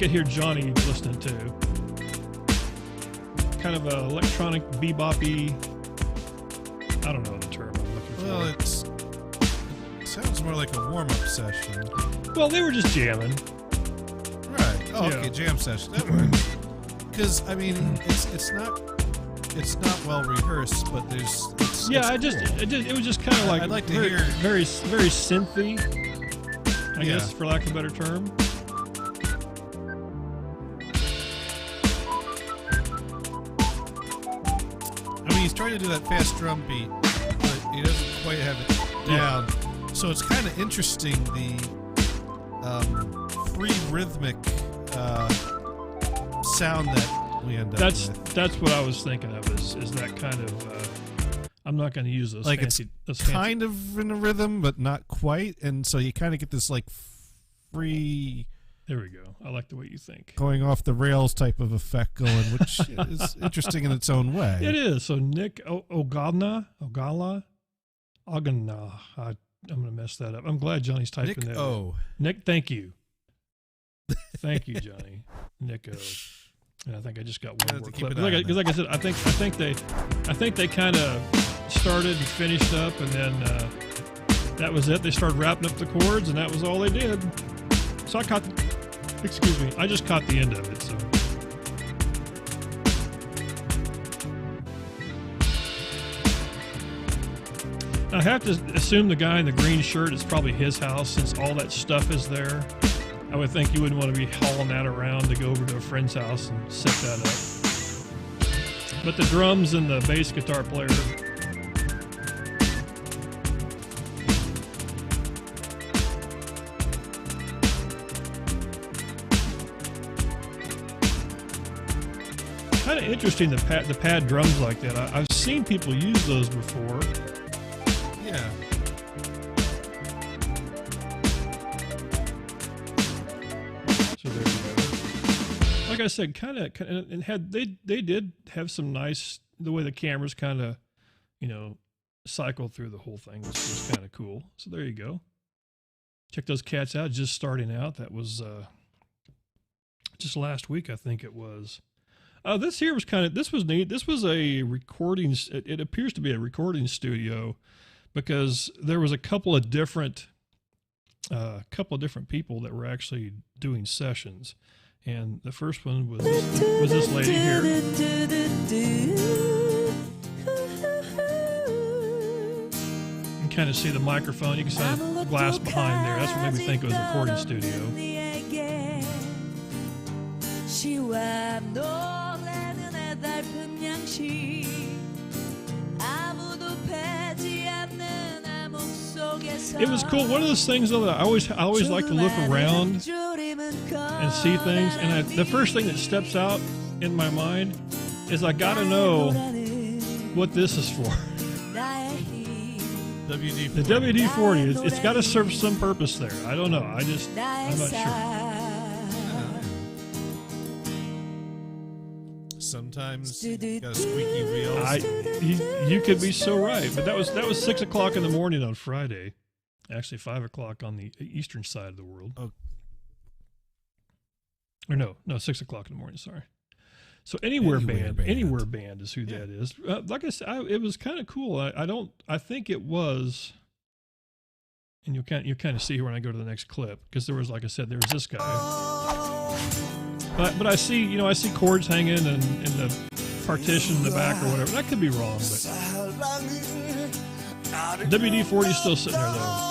could hear Jonny listening to. Kind of a electronic bebop-y. I don't know the term I'm looking for. Well, it sounds more like a warm-up session. Well, they were just jamming. Right. Oh, Yeah. okay, jam session. That works. Because I mean, it's not well rehearsed, but it's Yeah, it's cool. it was just kind of like I'd like to very, hear- very synthy, I Yeah. guess, for lack of a better term. I mean, he's trying to do that fast drum beat, but he doesn't quite have it down. So it's kind of interesting, the free rhythmic sound that we end up with. That's what I was thinking of. Is that kind of? I'm not going to use those Like fancy. it's Those fancy, kind of in a rhythm, but not quite, and so you kind of get this like free. There we go. I like the way you think. Going off the rails type of effect going, which is interesting in its own way. It is. So Nick Ogana. I'm going to mess that up. I'm glad Johnny's typing Nick that. O. Nick, thank you. Thank you, Johnny. Nick O. And I think I just got one more clip. Because like I said, I think they kind of started and finished up, and then that was it. They started wrapping up the chords, and that was all they did. So I caught. Excuse me. I just caught the end of it. So. I have to assume the guy in the green shirt is probably his house, since all that stuff is there. I would think you wouldn't want to be hauling that around to go over to a friend's house and set that up. But the drums and the bass guitar player. Kind of interesting, the pad drums like that. I've seen people use those before. Yeah. So there you go. Like I said, kind of, and they did have some nice, the way the cameras kind of, cycled through the whole thing was kind of cool. So there you go. Check those cats out. Just starting out. That was just last week, I think it was. This here was this was neat. This was a recording. It appears to be a recording studio, because there was a couple of different people that were actually doing sessions, and the first one was this lady here. You can kind of see the microphone. You can see the glass behind there. That's what made me think it was a recording studio. It was cool. One of those things, though, that I always like to look around and see things. And the first thing that steps out in my mind is I got to know what this is for. WD-40. The WD-40. It's got to serve some purpose there. I don't know. I'm not sure. Sometimes you got a squeaky wheel. You could be so right, but that was 6 o'clock in the morning on Friday. Actually, 5 o'clock on the eastern side of the world. Oh. Or no, 6 o'clock in the morning. Sorry. So Anywhere Band is who that is. Like I said, it was kind of cool. I think it was, and you kind of see here when I go to the next clip, because there was, like I said, there was this guy. But I see chords hanging in the partition in the back or whatever. That could be wrong, but WD-40 is still sitting there though.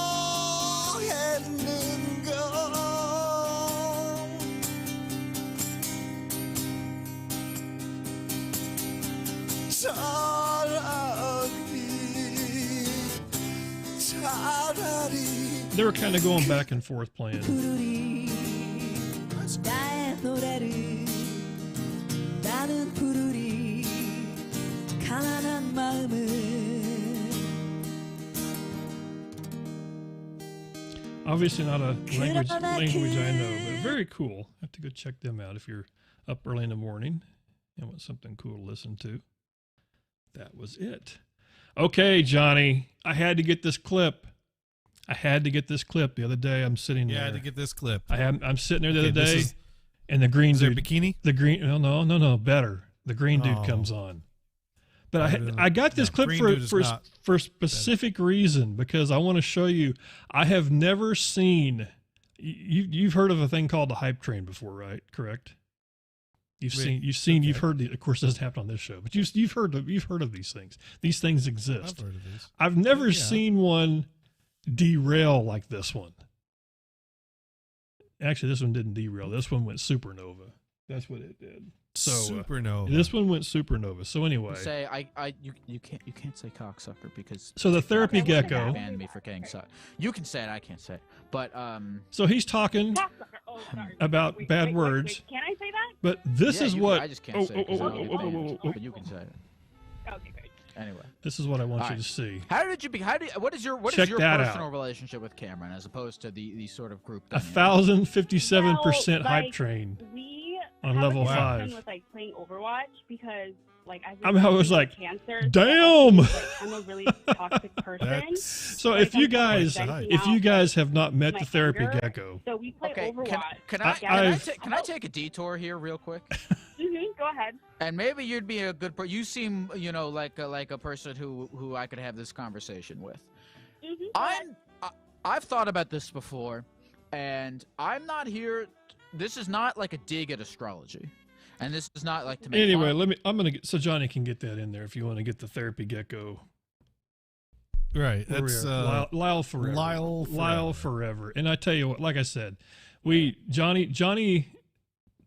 They were kind of going back and forth playing. Obviously not a language I know, but very cool. Have to go check them out if you're up early in the morning and want something cool to listen to. That was it. Okay, Johnny, I had to get this clip. The other day. I'm sitting there. Yeah, I had to get this clip. I'm sitting there the other day, and the green Is there dude, a bikini? the green, no, better. The green dude comes on. But I got this clip for a specific reason, because I want to show you. I have never seen. You've heard of a thing called the hype train before, right? Correct. You've heard. Of course, it doesn't happen on this show, but you've heard of these things. These things exist. I've heard of these. I've never seen one derail like this one. Actually, this one didn't derail. This one went supernova. That's what it did. So supernova. This one went supernova. So anyway, say you can't say cocksucker because so the therapy gecko banned me for getting sucked. You can say it, I can't say it. But so he's talking about bad words. Can I say that? But this is what I just can't say it. But you can say it. Okay, great. Anyway, this is what I want you to see. What is your Check that personal out. relationship with Cameron as opposed to the sort of group? 1,057% hype train on level 5. With like playing Overwatch because like I was like, cancer. damn. Like, I'm a really toxic person. So if you guys have not met the therapy gecko, so we play Overwatch. Can I take a detour here real quick? Go ahead. And maybe you'd be a good person. You seem, like a person who I could have this conversation with. I've thought about this before, and I'm not here. This is not like a dig at astrology, and this is not like to make. Anyway, so Johnny can get that in there if you want to get the therapy gecko. Right. That's Lyle Forever. Lyle Forever. And I tell you what, like I said, Johnny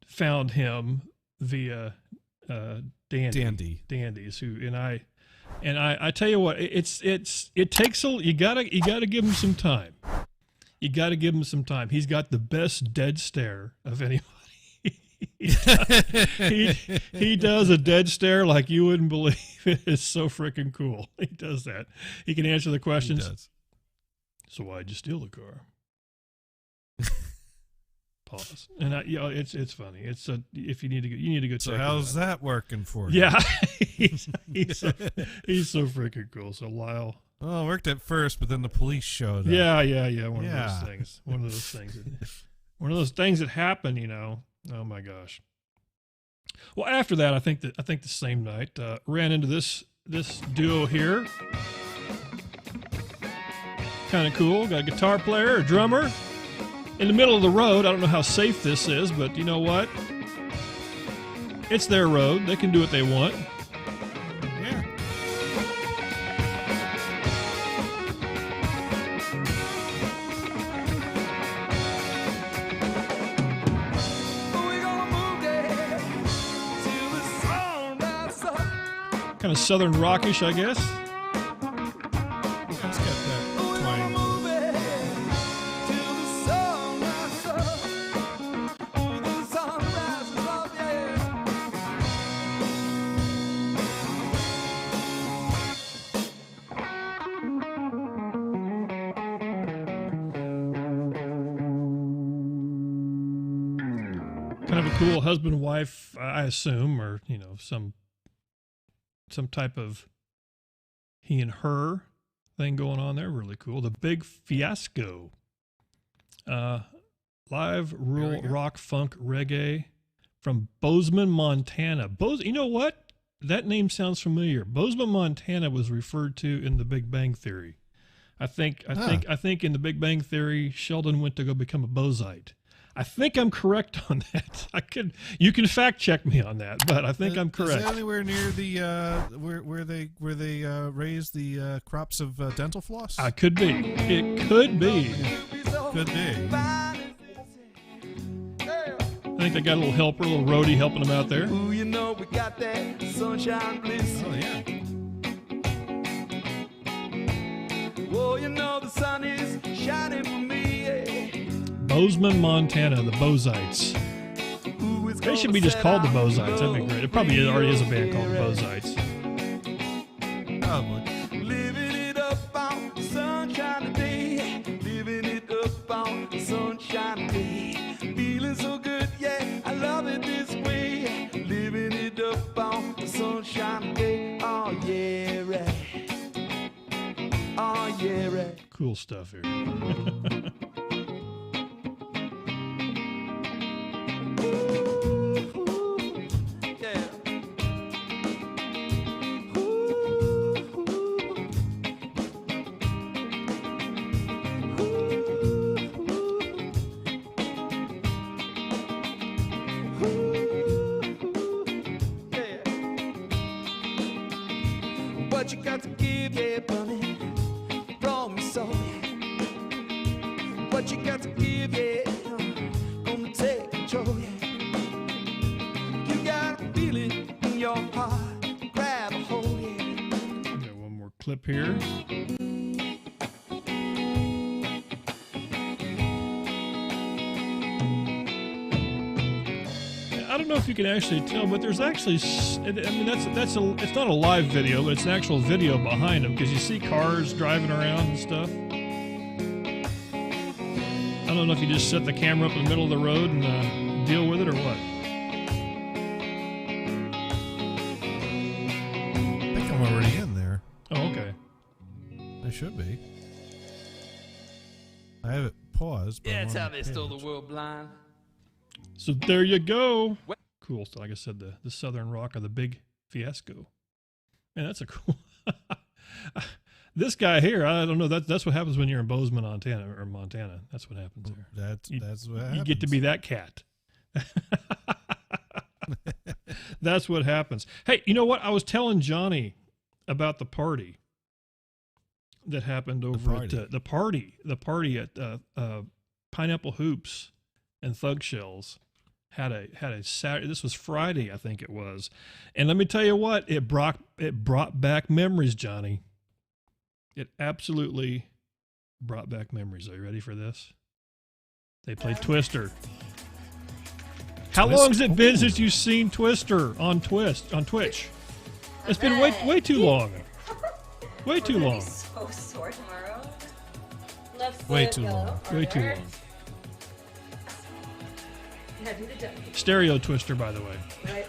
found him via Dandies, and I tell you what, it takes you gotta give him some time. You gotta give him some time. He's got the best dead stare of anybody. he does a dead stare like you wouldn't believe. It's so freaking cool. He does that. He can answer the questions. He does. So why'd you steal the car? Pause. And it's funny. It's if you need to go. So check how's it out. that working for you? Yeah, he's so freaking cool. So Lyle. Oh, it worked at first, but then the police showed up. Yeah. One of those things. One of those things that happen. Oh my gosh. Well, after that, I think the same night ran into this duo here. Kind of cool. Got a guitar player, a drummer. In the middle of the road. I don't know how safe this is, but you know what? It's their road. They can do what they want. Yeah. Kind of southern rockish, I guess. It's got that twang. Kind of a cool husband wife, I assume, or some type of he and her thing going on there. Really cool. The Big Fiasco. Live rural rock funk reggae from Bozeman, Montana. You know what? That name sounds familiar. Bozeman, Montana was referred to in The Big Bang Theory. I think in The Big Bang Theory, Sheldon went to go become a Bozite. I think I'm correct on that. You can fact check me on that, but I think I'm correct. Is that anywhere near the where they raise the crops of dental floss? Could be. It could be. Could be. I think they got a little helper, a little roadie helping them out there. Ooh, we got that sunshine bliss. Oh yeah. Oh, the sun is shining for me. Yeah. Bozeman, Montana, the Bozites. They should be just called the Bozites. That'd be great. It probably already is a band called the Bozites. Probably. Living it up on sunshine day. Living it up on sunshine day. Feeling so good, yeah. I love it this way. Living it up on sunshine day. Oh yeah, right. Oh yeah, right. Cool stuff here. Ooh. what you got to give, yeah. Gonna take control, yeah. You gotta feel it in your heart. Grab a hold, yeah. Got one more clip here. I don't know if you can actually tell, but there's actually, I mean, it's not a live video, but it's an actual video behind them because you see cars driving around and stuff. I don't know if you just set the camera up in the middle of the road and deal with it or what. I think I'm already in there. Oh, okay. I should be. I have it paused. But Yeah, I'm that's on how the they stole the page. world blind. So there you go. Cool. So like I said, the Southern Rock of the Big Fiasco. Man, that's a cool. This guy here, I don't know. That's what happens when you're in Bozeman, Montana. That's what happens there. That's what happens. You get to be that cat. That's what happens. Hey, you know what? I was telling Johnny about the party that happened over at the party at Pineapple Hoops and Thug Shells. Had a Saturday. This was Friday, I think it was, and let me tell you what, it brought back memories, Johnny. It absolutely brought back memories. Are you ready for this? They played Twister. How long has it been since you've seen Twister on Twitch? It's been way too long. Way too long. So sore tomorrow. Way too long. Way too long. Now do the dummy. Stereo Twister, by the way. Right.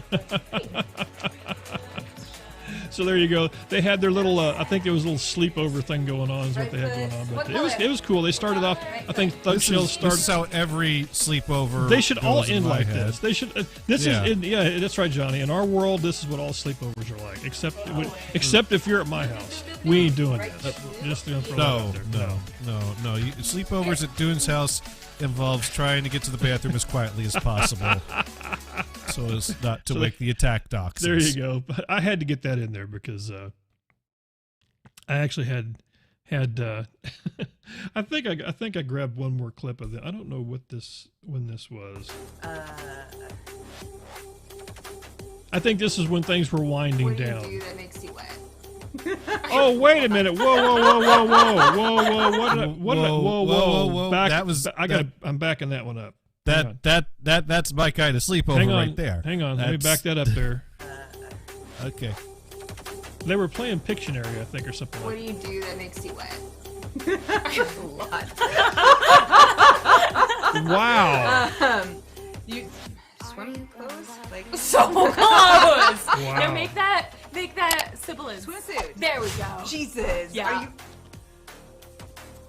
So there you go. They had their little, I think there was a little sleepover thing going on is what they had going on. But it was cool. They started off, I think Thug Shells started. This is how every sleepover They should all goes in end my like head. this. They should. Yeah, that's right, Johnny. In our world, this is what all sleepovers are like. Except if you're at my house, we ain't doing this. Just gonna throw that out there. No. Sleepovers at Dune's house involves trying to get to the bathroom as quietly as possible, so as not to wake the attack docs. There you go. But I had to get that in there because I actually had. I think I grabbed one more clip of it. I don't know when this was. I think this is when things were winding What do you down. do that makes you wet? Oh, wait a minute! Whoa! Whoa! Back, That was. I'm backing that one up. That's my kind of sleepover Hang on, right there. Hang on. Let me back that up there. Okay. They were playing Pictionary, I think, or something What like do you do that makes you wet? A lot. that. Wow. You swim clothes? Like So close. Wow. Now make that sibilance. Swimsuit. There we go. Jesus. Yeah. Are you...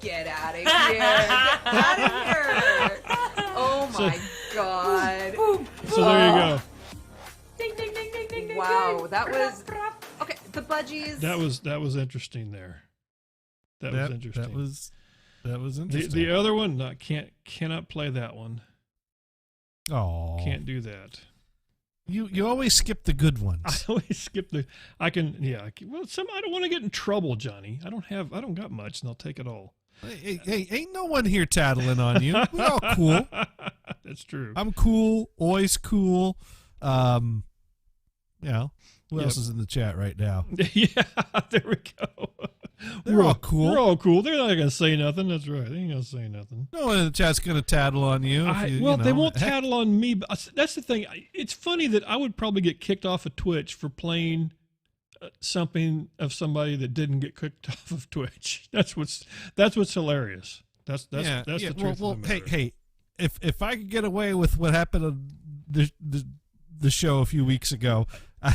Get out of here. Get out of here. Oh my god. So there you go. Ding ding ding ding ding ding. Wow, that was okay. The budgies. That was interesting there. That was interesting. That was interesting. The other one, cannot play that one. Oh, Can't do that. You always skip the good ones. I always skip the. I can. Well, I don't want to get in trouble, Johnny. I don't got much, and I'll take it all. Hey, ain't no one here tattling on you. We're all cool. That's true. I'm cool. Always cool. Who else is in the chat right now? Yeah, there we go. They're all cool. We're all cool. They're not gonna say nothing. That's right. They ain't gonna say nothing. No one in the chat's gonna tattle on you. They won't tattle on me. But that's the thing. It's funny that I would probably get kicked off of Twitch for playing something of somebody that didn't get kicked off of Twitch. That's what's hilarious. That's the truth. Well, of the matter. hey, if I could get away with what happened on the show a few weeks ago, I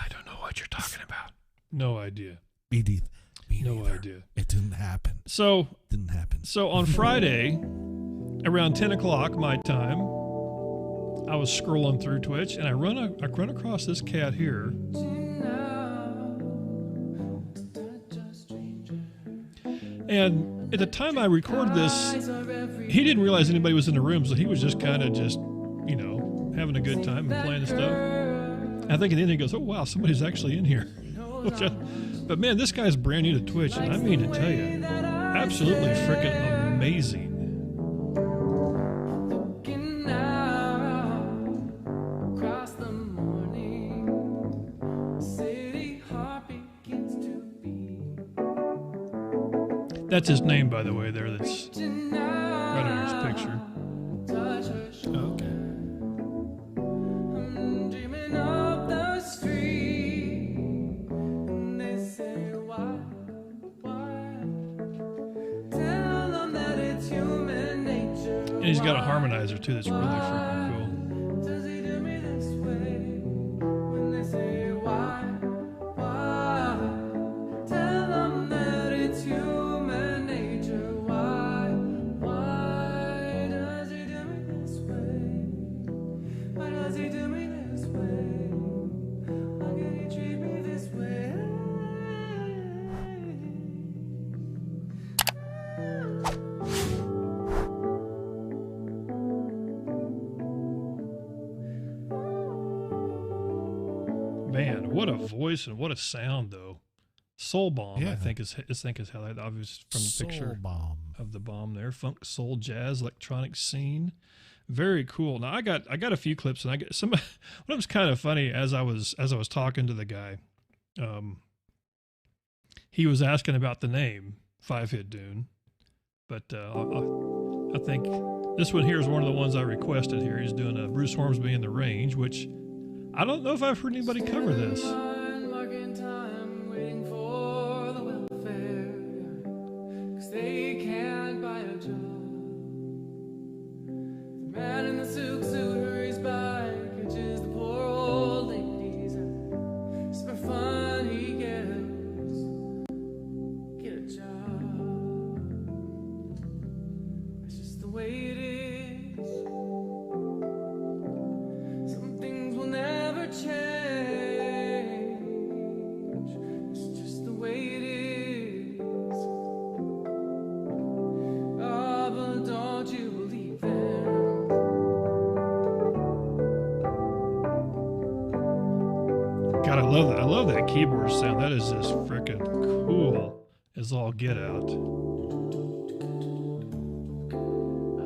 don't know what you're talking about. No idea. Me no neither. idea. It didn't happen. So didn't happen. So on Friday, around 10 o'clock my time, I was scrolling through Twitch and I run across this cat here. And at the time I recorded this, he didn't realize anybody was in the room, so he was just kind of having a good time and playing the stuff. I think at the end he goes, "Oh wow, somebody's actually in here." But man, this guy's brand new to Twitch, and I mean to tell you, absolutely freaking amazing. That's his name, by the way, there. That's right on his picture. Okay. I'm dreaming of the street, and they say why? Tell them that it's human nature. And he's got a harmonizer too. That's really freaking cool. Does he do me this way when they say why? Tell them that it's human nature. Why does he do me this way? Why does he do me this way? Why can he treat me this way? Man, what a voice and what a sound, though. Soul Bomb, Yeah. I think is how that obvious from the picture Soul Bomb. of the bomb there. Funk, soul, jazz, electronic scene. Very cool. Now I got a few clips, and I get some. What was kind of funny as I was talking to the guy, he was asking about the name 5-Hit Dune, but I think this one here is one of the ones I requested. Here he's doing a Bruce Hornsby in the Range, which I don't know if I've heard anybody cover this. Marking time, waiting for the welfare, 'cause they can't buy a job. The man in the silk suit hurries by, catches the poor old ladies, and just for fun he gives, get a job. That's just the way it is. Some things will never change. It's just the way it is. Ah, but don't you believe them? God, I love that. I love that keyboard sound. That is just freaking cool as all get out.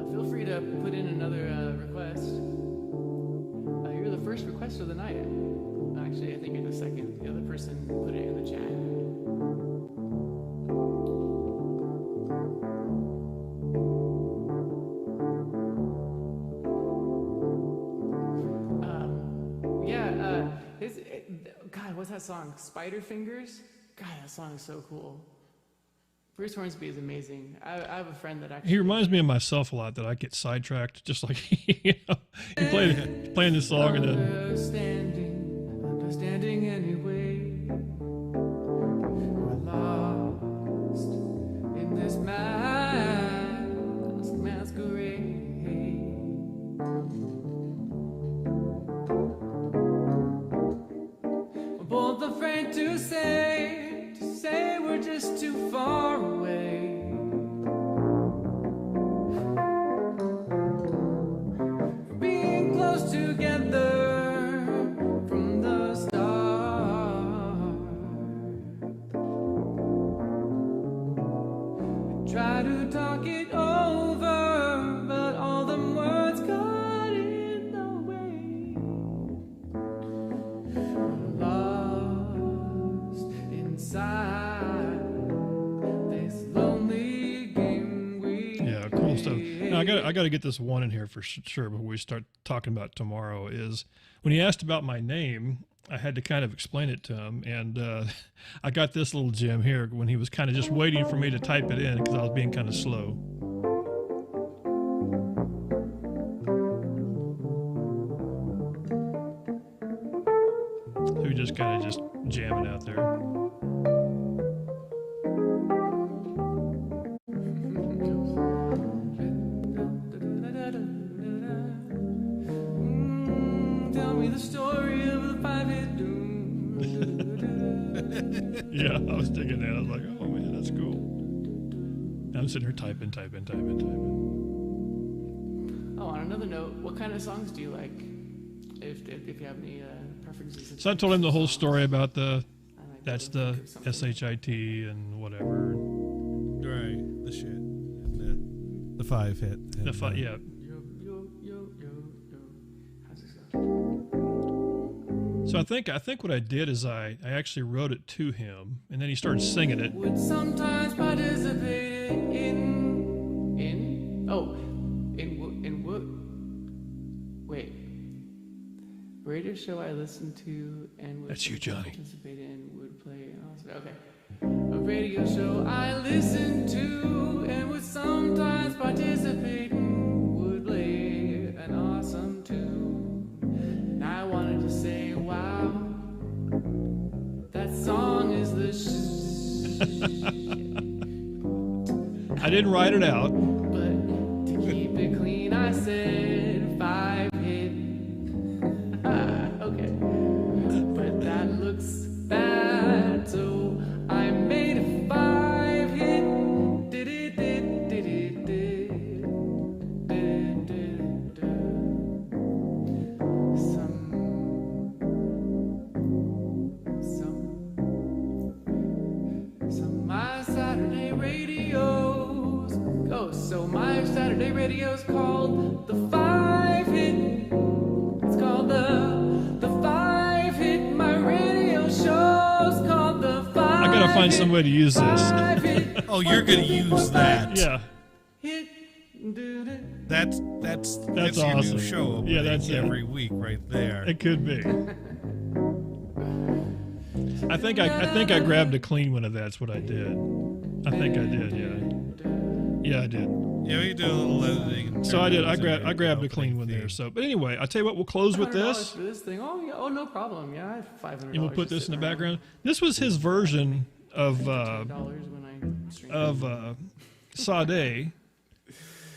Feel free to put in another request. You're the first request of the night. Actually, I think you're the second. The other person put it in the chat. God, what's that song? Spider Fingers? God, that song is so cool. Bruce Hornsby is amazing. I have a friend that actually... He reminds me of myself a lot, that I get sidetracked, just like you playing this song and then Understanding anyway. We're lost in this masquerade. We're both afraid to say we're just too far away. For being close together from the start. I try to talk it over, but all them words got in the way. I'm lost inside this lonely game we yeah, cool stuff. Now I got to get this one in here for sure before we start talking about tomorrow. Is when he asked about my name, I had to kind of explain it to him, and I got this little gem here when he was kind of just waiting for me to type it in because I was being kind of slow. So he just kind of just jamming out there. Tell me the story of the 5-Hit Dune. Yeah, I was digging that. I was like, oh man, that's cool. I'm sitting here typing. Oh, on another note, what kind of songs do you like? If you have any preferences. So I told him the whole story about that's the SHIT and whatever. Right, the shit. And the 5-Hit. And, yeah. So I think what I did is I actually wrote it to him, and then he started singing it. Would sometimes participate wait. Radio show I listened to and would That's you, Johnny. participate in would play. Okay. A radio show I listened to and would sometimes participate in would play an awesome tune. I wanted to say, wow, that song is the I didn't write it out. But to keep it clean, I said 5 hit. Okay. But that looks bad, so I made a 5 hit. Some my Saturday radios. Oh, so my Saturday radio's called the 5 hit. It's called the 5 hit. My radio show's called the 5 I gotta find some way to use this. Oh, you're gonna use that? Yeah. hit. That's your awesome. new show opening Yeah, that's it. every week right there. It could be. I think I grabbed a clean one of that's what I did. I think I did, yeah. Yeah, I did. Yeah, we do a little editing. and So I did. I turn grabbed a clean one there. So, but anyway, I'll tell you what. We'll close with $100 this, for this thing. Oh yeah. Oh, no problem. Yeah, I have $500. and we'll put this just in the sitting around. background. This was his version of $10 when I stream. Sade,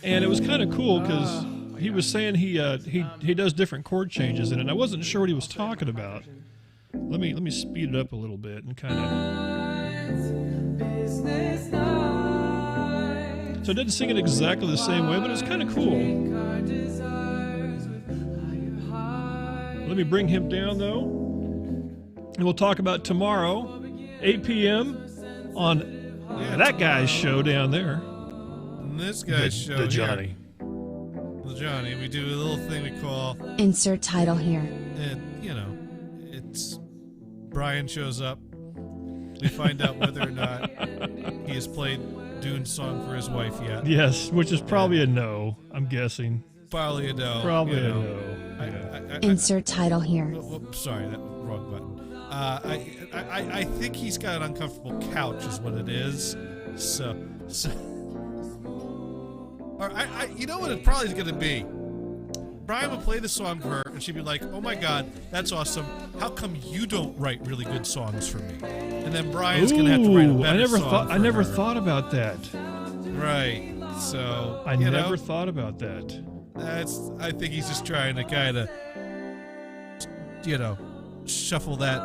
and it was kind of cool because he was saying he does different chord changes in it. And I wasn't sure what he was talking about. Let me speed it up a little bit and kind of. So I didn't sing it exactly the same way, but it's kind of cool. Let me bring him down though, and we'll talk about tomorrow, 8 p.m. on that guy's show down there. And this guy's show the Johnny. The Johnny. We do a little thing we call Insert title here. it. It's Brian shows up. We find out whether or not he has played Dune's song for his wife yet. Yes, which is probably a no, I'm guessing. Probably a no. Probably you a know. no. Insert title here. Whoops, sorry, that was the wrong button. I think he's got an uncomfortable couch, is what it is. So or you know what it probably is going to be. Brian would play the song for her, and she'd be like, "Oh my God, that's awesome! How come you don't write really good songs for me?" And then Brian's going to have to write a better song. I never thought about that. Right. So I never thought about that. I think he's just trying to kind of, shuffle that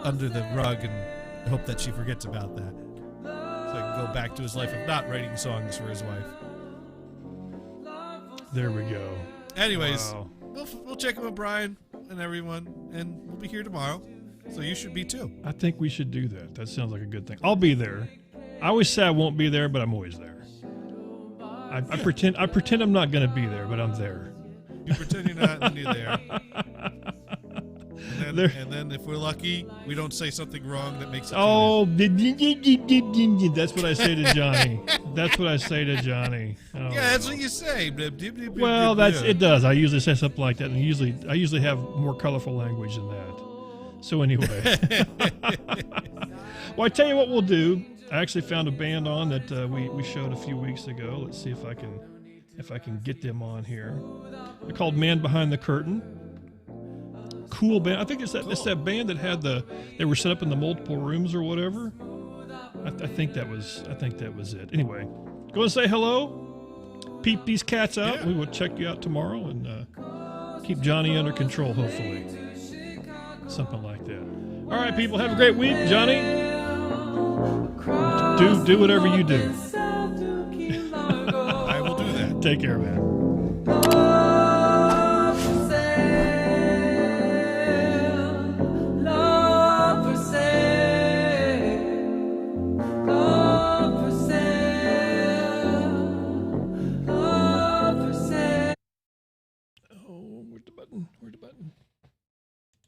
under the rug and hope that she forgets about that, so he can go back to his life of not writing songs for his wife. There we go. Anyways, Wow. we'll check in with Brian and everyone, and we'll be here tomorrow. So you should be too. I think we should do that. That sounds like a good thing. I'll be there. I always say I won't be there, but I'm always there. I pretend I'm not going to be there, but I'm there. You pretend you're not, and then you're there. And then if we're lucky, we don't say something wrong that makes it. Oh, that's what I say to Johnny. That's what I say to Johnny. Oh. Yeah, that's what you say. Well, it does. I usually say something like that, and I usually have more colorful language than that. So anyway, well, I tell you what we'll do. I actually found a band on that we showed a few weeks ago. Let's see if I can get them on here. They're called Man Behind the Curtain. Cool band. I think it's that band that had they were set up in the multiple rooms or whatever. I think that was it. Anyway, go and say hello. Peep these cats out. Yeah. We will check you out tomorrow and keep Johnny under control, hopefully. Something like that. All right, people, have a great week. Johnny, do whatever you do. I will do that. Take care, man. Oh, where's the button?